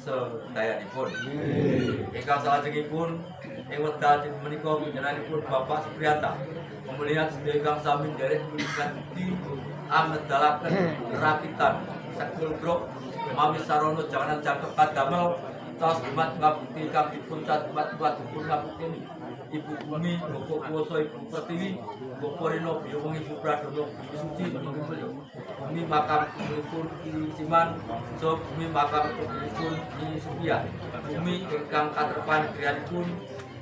sedayanipun ingkang salajengipun ing wekdal menika panjenenganipun Bapak Supriyanta Kemuliaan sedaya ingkang sami nderek kunjungan di angedalaken rakitan sekul grok mami sarono janganan jangkep kadamel saos umat ngabukti kang dipun umat dipun ngabukti Ibu Bumi, Bapak Kuwasa Ibu Pertiwi, Bapak Rino Biyowengi Ibu Pradono Suci Bumi makam pun Siman, so bumi makam pun Nyi Supian, bumi ingkang katrepan griyanipun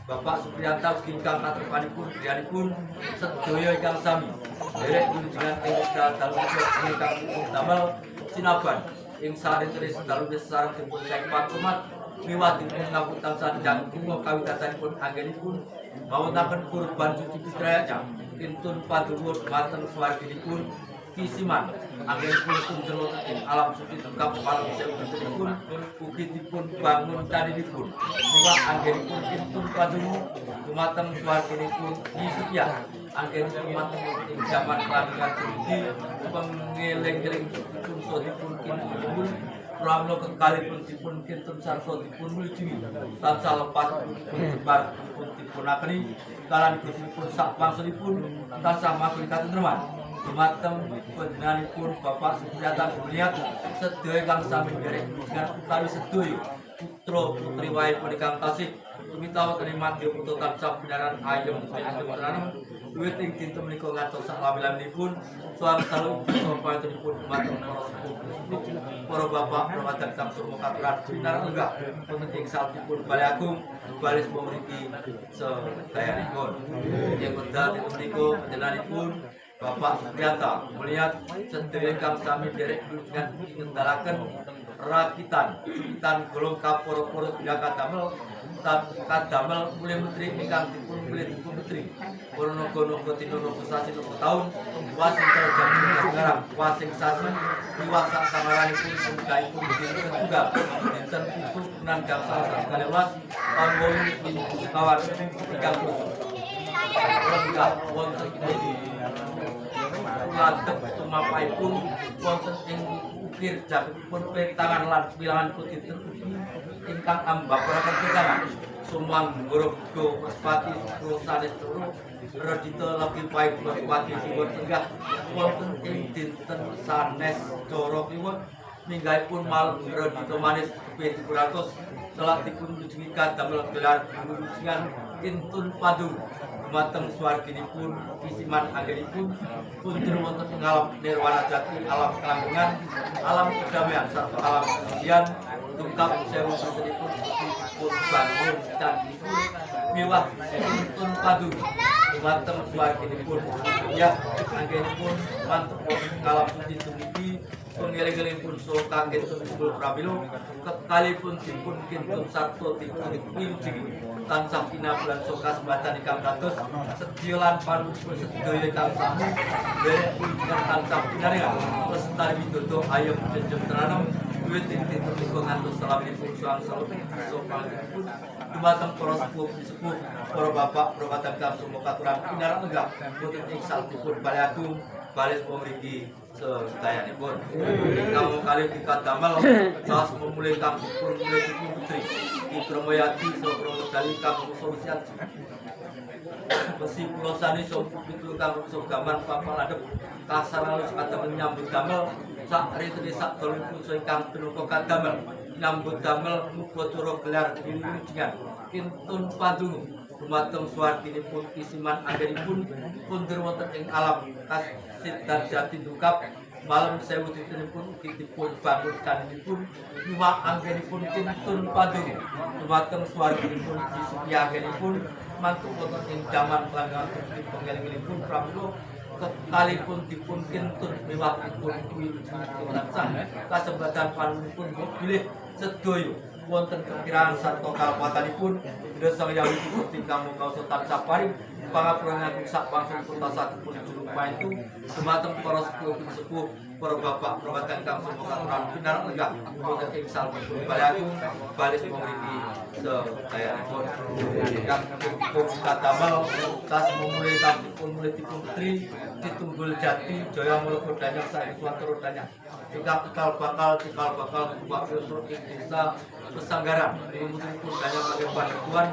Bapak Supriyanta ingkang katrepanipun griyanipun sedaya ingkang sami derek kunjungan ing wekdal dalem ingkang damel sinaban ing sarinteris dalem sareng dipun cai pakumat miwah dipun ngabuk tansah jangkung kawigatanipun anggenipun mawonaken kurban suci pitrayatnya kintun padungo dumateng swarginipun kisiman anggenipun kunjero ing alam suci tengkap malam sewu dintenipun ugi dipun bangun candinipun miwah anggenipun kintun padungo dumateng swarginipun Yesuya anggenipun dumateng ing jaman kelangan suci pengeling-eling pun sodipun kintun pramila kekalipun dipun kinten sarta dipun wilujingi tansah lepas dipun jebar dipun akeni kalan Gustipun sak bangsanipun tansah makul katentreman dumateng panjenenganipun Bapak Supriyatna Buliat sedaya kang sami derek dengan utawi sedaya putra putri wae punika tasih tumitawa kalimatipun putra tansah binaran ayem tenan wiwit ing dinten menika ngantos salami-laminipun suang salu sapantunipun dumateng para sepuh para bapak pramadhan kang surma katuran binaran lenggah wonten ing saltipun Balai Agung balis mriki sedayanipun ing wekdal dinten menika panjenenganipun Bapak Supriyatna melihat sedaya kang sami derek dengan ngendalaken rakitan golong kaporo-poro bidaka damel kadamel mulai menteri ingkang dipun mulai dipun menteri nogo tinono sasi nogo tahun wasing terjadi sekarang wasing sasi diwasak samaranipun pemudahipun dinten tunggal dinten itu nan gangsal sekali welas tahun 2000 kawan 30 lengkap wonten ing ladep tumapaipun wonten ing ukir jakipun petangan lan bilangan putih ingkang ambapuraken petangan sumang Ngorogo Maspati Sukro Sanes Turu Redito Laki Pai Maspati Siwon Tenggah wonten ing dinten sanes Coro Kiwon minggahipun malem Redito Manis P300 selatipun ujungi kadamel gelar pengurusingan Intun Padung dumateng swarginipun kisiman anggenipun punten wonten ing alam nirwana jati alam kelanggengan alam kedamaian sarta alam kesucian tungkap sewu putenipun pun bangun candipun miwah Intun Padung dumateng swarginipun ya anggenipun mantep wonten alam suci dumugi pengeling-elingipun soka kintun kubul pramila kekalipun dipun kintun sarta dipun wilujingi tansah pinabulan soka sembatan ingkang dados sedya lan panunipun sedaya ingkang sami derek wilujingan tansah pinaringan lestari widodo ayem jenjem tenanem wiwit ing dinten menika ngantos salaminipun suang salebet sopanipun dumateng para sepuh para bapak pramadhan kang surma katuran pinarak lenggah wonten ing salebetipun Balai Agung balis mriki sedayanipun ingkang kali dikadamel saos memulai kang dipun mulai dipun putri Ki Promoyati Sopramodali kang solusian besi pulosani sompuk pitu kang sogaman papan adep kasar alus kadamel nyambut damel sak ritene sak tolipun ingkang pinuka kadamel nyambut damel muga cara gelar wilujingan Intun Padung dumateng swarginipun kisiman anggenipun pundur wonten ing alam kasidar jati dukap malam sewu dintenipun ugi dipun bangun candipun miwah anggenipun Intun Padung dumateng swarginipun disupi anggenipun mantuk wonten ing jaman pelanggan bukti pengeling-elingipun pramila kekalipun dipun kintun miwah dipun wilujinipun tansah kasembatan panunipun bilih sedaya wonten kekiraan sarta kalpatanipun Ida Sang Hyang Widi Gusti kang mungkasa tansah paring pangapunten sak bangsa putasatipun juru paintu dumateng para sepuh para bapak pramadhan kang surma katuran pinarak lenggah wonten ing salebetipun Balai Agung balis mriki sedayanipun ingkang dipun kadamel tas memulai dipun putri Ditunggul Jati Jaya Muluku Danyang Sae Swantoro Danyang cikal bakal buat filsur ing desa Pesanggaran pun Danyang Pakai Bantuan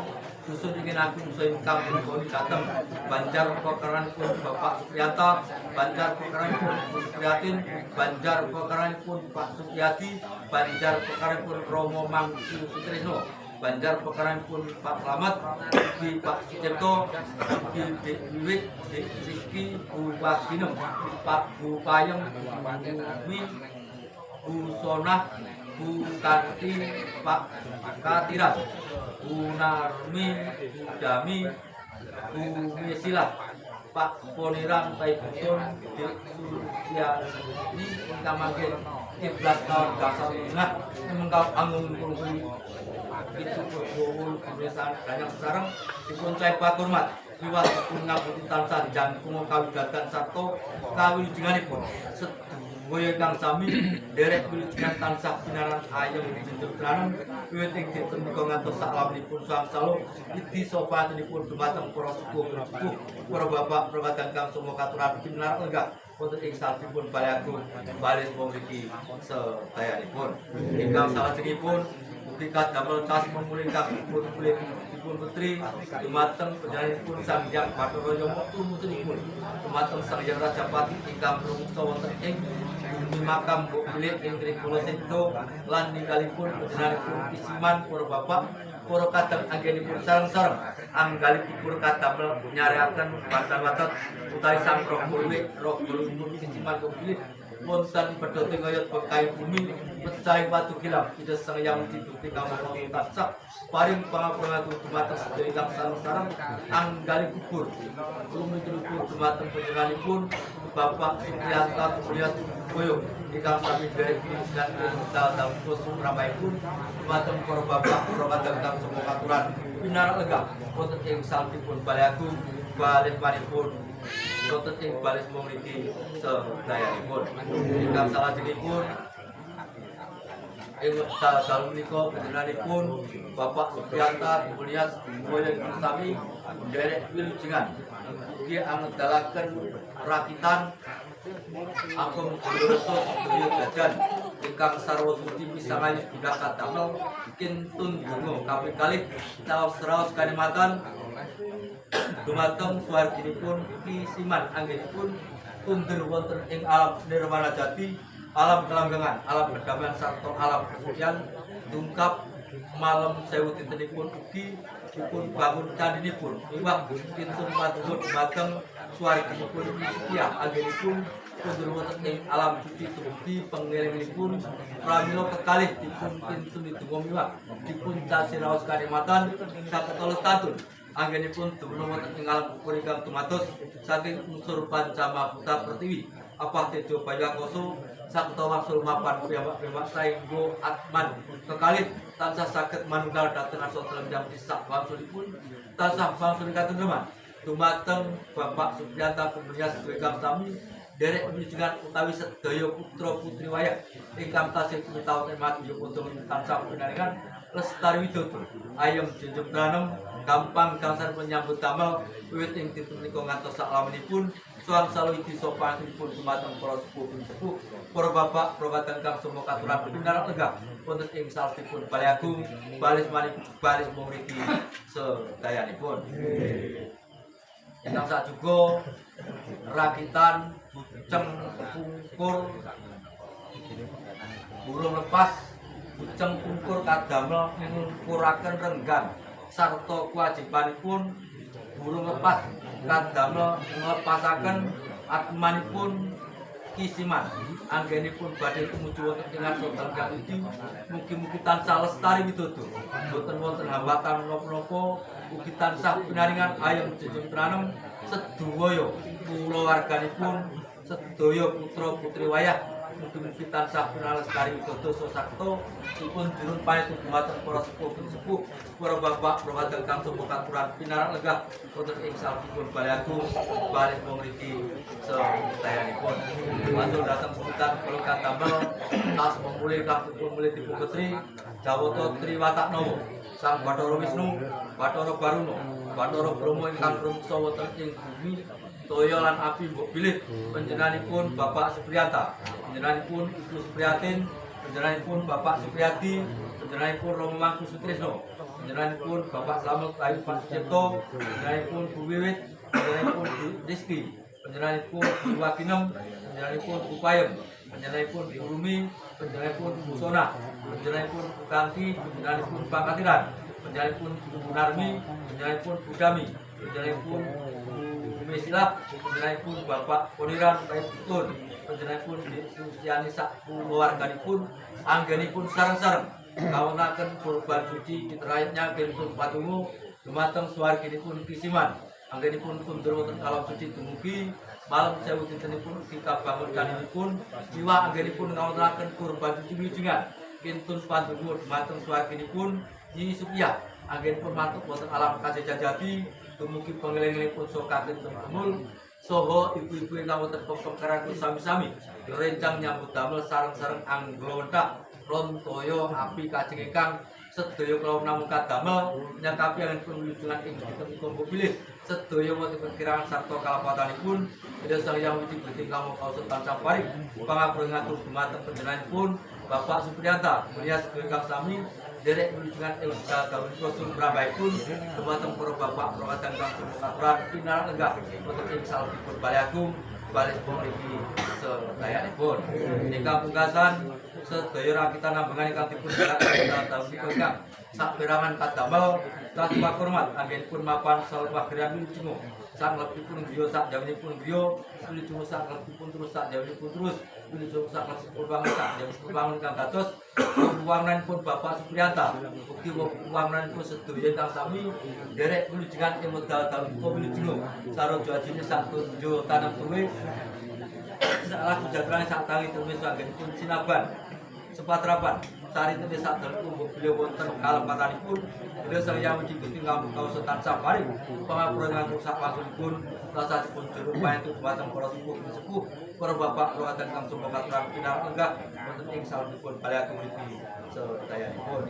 dusun ingin agung sehingga menggoni datang Banjar Pekaranipun Bapak Supriyatna Banjar Pekaranipun Supriyatin Banjar Pekaranipun Pak Supriyadi Banjar Pekaranipun Romo Mangku Sutrisno Banjar Pekaranipun Pak Slamet di Pak Sucipto di Dek Wiwit Dek Rizki Bu Waginem Pak Bu Payeng Bu Bu Sonah Bu Tanti Pak Katiran Bu Narmi Bu Dami Bu Mesilah Pak Poniran Taibuson Dek Suryani Kamangkin Kiblat tahun dasar tengah mengkau anggung kurung itu bergowul pemeriksaan banyak sekarang dipun cai pakurmat liwat dipun ngabuti tansah jangkung kawigatan sarto kawilujenganipun Boyo kang sami derek wilujeng tansah pinaran ayem jinjung tranem wiwit ing dinten menika ngantos saklaminipun sangsalo idi sopatunipun dumateng para sepuh para bapak perwatan kang semua katuran pinarak lenggah wonten ing salebetipun Balai Agung Balis Mriki sedayanipun. Ingkang salajengipun ugi kadamel cas memulih kang dipun putri dumateng panjenenganipun Sang Hyang Bathara Yama Tumutipun dumateng Sang Hyang Rajapati ingkang rumuksa wonten ing bumi makam Mbok Bilik ing Trikula Sedo lan ninggalipun panjenenganipun isiman para bapak para kadang anggenipun sareng-sareng anggali pipur kadamel nyareaken watan-watan utawi Sang Roh Murwi roh gulungipun isiman Mbok Bilik wonten pedhote kaya bekayu bumi pecahing watu kilam ida Sang Hyang dibukti kamangka tansah paring pangapura dumateng sedaya ingkang sareng-sareng anggali kubur lumit-lumit dumateng panjenenganipun Bapak Supriyanta Kuliah Boyo ingkang sami derek dan dal kusum ramaipun dumateng para bapak para kadang kang semua katuran pinarak legah wonten ing salebetipun Balai Agung Balis Manipun wonten ing Balis Mriki sedayanipun. Ingkang salajengipun ing dalem menika panjenenganipun Bapak Supriyanta Kuliah Boyo ingkang sami derek wilujengan ugi angedalaken rakitan Agung Boroso Sedaya Jajan ingkang sarwa suci pisangayu budak kadamel kintun donga kaping kalih raos kalimatan dumateng swarginipun kisiman anggenipun tundur wonten ing alam nirwana jati, alam kelanggengan, alam kedamaian sarta alam kesucian dungkap malam sewu dintenipun ugi dipun bangun candinipun iwak kintun paduka dumateng swarginipun Setia anggenipun tundur wonten ing alam suci dumugi pangiringipun pramila kekalih dipun kintun ditunggu miwak dipun casi raos kalimatan saged lestantun anggenipun dumunung wonten ing alam kubur ingkang tumatos saking unsur Pancamabuta Pertiwi apah tejo Bayakoso sakta wangsul mapan piyambak-piyambak saengga atman kekalih tansah saged manunggal dhateng arsa telenjang disak wangsulipun tansah wangsul katentreman dumateng Bapak Supriyanta Kuliah ingkang sami derek wilujengan utawi sedaya putra putri wayah ingkang tasih pintaun emat yupun tansah pinaringan lestari widodo ayem junjung tranem gampang gangsal menyambut damel wiwit ing dinten menika ngantos saklaminipun sangsala iki sopanipun dumateng para sepuh para bapak para kadang kang semua katuran pinarak legah wonten ing salebetipun Balai Agung Balis Mriki sedayanipun. Ingkang sajuga rakitan buceng pungkur burung lepas buceng pungkur kadamel ngungkuraken renggan sarta kewajibanipun burung lepas kadamel nglepasaken atmanipun kisiman anggenipun badhe tumuju wonten ing arsa dalem iki mugi-mugi tansah lestari widodo boten wonten hambatan menapa-menapa ugi tansah pinaringan ayem junjung tranem sedaya kulawarganipun sedaya putra putri wayah mugi-mugi tansah pinalestari widodo sasakta dipun jurun panitu dumateng para sepuh para bapak para kadang kang semua katuran pinarak legah wonten ing salebetipun Balai Agung Balis Mriki sedayanipun. Mantul datang sebutan kalau kadamel tas memulih kang dipun mulih dipuketri Jawata Triwataknowo Sang Bathara Wisnu Bathara Baruna Bathara Brahma ingkang rumeksa wonten ing bumi toya lan api Mbok Bilik panjenenganipun Bapak Supriyanta panjenenganipun Ibu Supriyatin panjenenganipun Bapak Supriyadi panjenenganipun Rama Mangku Sutrisno panjenenganipun Bapak Slamet Ayu Sucipto panjenenganipun Bu Wiwit panjenenganipun Bu Rizki panjenenganipun Bu Wakinem panjenenganipun Bu Payem panjenenganipun Bu Rumi panjenenganipun Bu Sona panjenenganipun Bu Kanti panjenenganipun Pangkatiran panjenenganipun Bu Narmi panjenenganipun Bu Dami panjenenganipun Mesilap, panjenenganipun Bapak Poniran Baik Putun, panjenenganipun Susiani sak kulawarganipun anggenipun sareng-sareng kawonaken kurban suci diteraitnya kentun patungu dumateng swarginipun kisiman anggenipun kundur wonten alam suci dumugi malam sewu dintenipun kikabangun kanipun jiwa anggenipun ngawontenaken kurban suci wilujengan kentun patungu dumateng swarginipun Nyi Supiah anggenipun mantuk wonten alam kasejan jati dumugi pangeling-elingipun soka kentun kemul Soho ibu-ibu ingkang wonten pepengkeran sami-sami rencang nyambut damel sareng-sareng angglontak rontoyo api kajeng ingkang sedaya kula namung kadamel nyakapi anggenipun wilujungan ing kitab pilih sedaya wonten perkiraan sarta kalapatanipun ida sang yang wiji gusti kamu kausa tansah paring pangapura ngatur dumateng panjenenganipun Bapak Supriyanta mulia sedaya kang sami derek wilujungan ing dalem kosun prabaipun dumateng para bapak perwakilan kang katuran pinarak lenggah wonten ing salebetipun Balai Agung baris mriki sedayanipun ingkang pungkasan sedaya rakitan nambangan ingkang dipun dalem ingkang saperangan kadamel tanpa hormat anggenipun mapan salebagrian wilujeng sak lebipun griya sak jamanipun griya wilujeng sak lebipun terus sak jamanipun terus wilujeng sak lebipun bangun sak jamanipun bangun kang dados wangunanipun Bapak Supriyanta bukti wangunanipun sedaya ingkang sami derek wilujengan ing wekdal taun wilujeng sareng jajine sak tunjo tanam tuwe salah kujatrane sak tangi tumis anggenipun sinaban sepatrapan sari temes sak dalem beliau wonten kalempatanipun beliau saya muji Gusti ngampun kausa tansah paring pangapura nganggo sak pasungipun rasatipun jero paentuk dumateng para sepuh para bapak perwakilan kang sumpa katrang pinarak lenggah wonten ing salebetipun Balai Agung mriki sedayanipun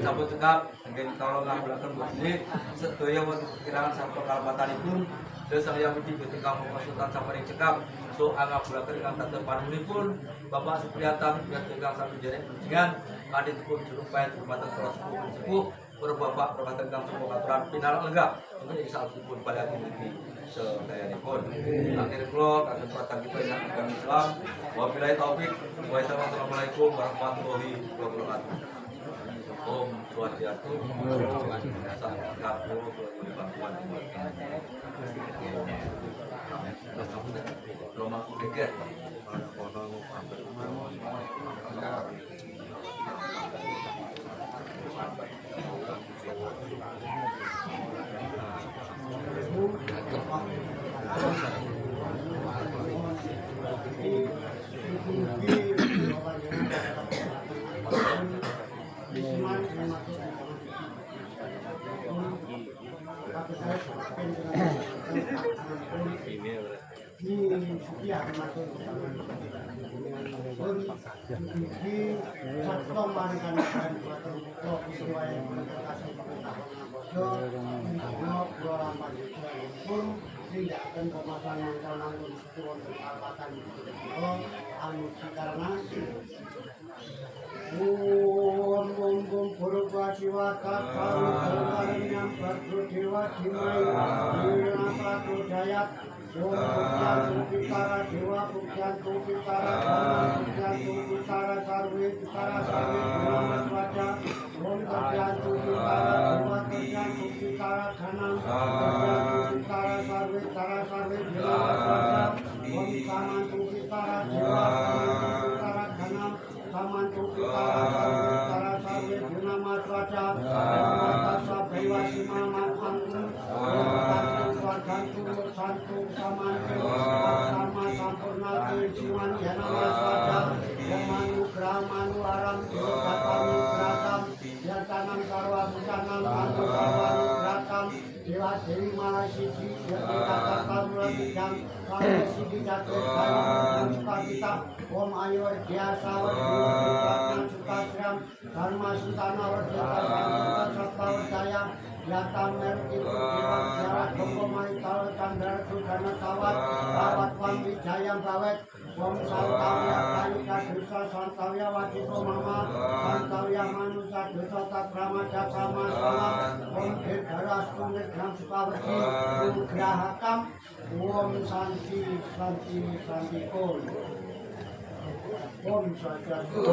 sampun cekap anggen kawula ngambulaken bojone sedaya wonten kirang sarta kalempatanipun beliau saya muji Gusti ngampun kausa tansah paring cekap so angabulaken ingkang tansah panuwunipun Bapak Supriyanta ingkang sami derek panjenengan adipun jero paentuk dumateng para sepuh para bapak perwakilan kang sumpa katrang pinarak lenggah wonten ing salebetipun Balai Agung mriki sedayanipun. Akhir kula kagem perwatan kita yang agama Islam. Wabillahi taufik. Wassalamualaikum warahmatullahi wabarakatuh. Om Swastiastu. Salam kabeh bantuan Roma Kudeget. Om ayo biasa Dharma Sutana Daya Yata Merti Jarak Gomai Tal Tandar Sudana Tawat Tawat Wami Jayam Bawet Om Santawya Kayuka Dusa Santawya Wajiko Mama Santawya Manusa Dusa Takrama Jakama Sama Om Dirgaras Kumit Gram Sukawerti Om Grahakam Om Santi Santi Santi Om Swastiastu.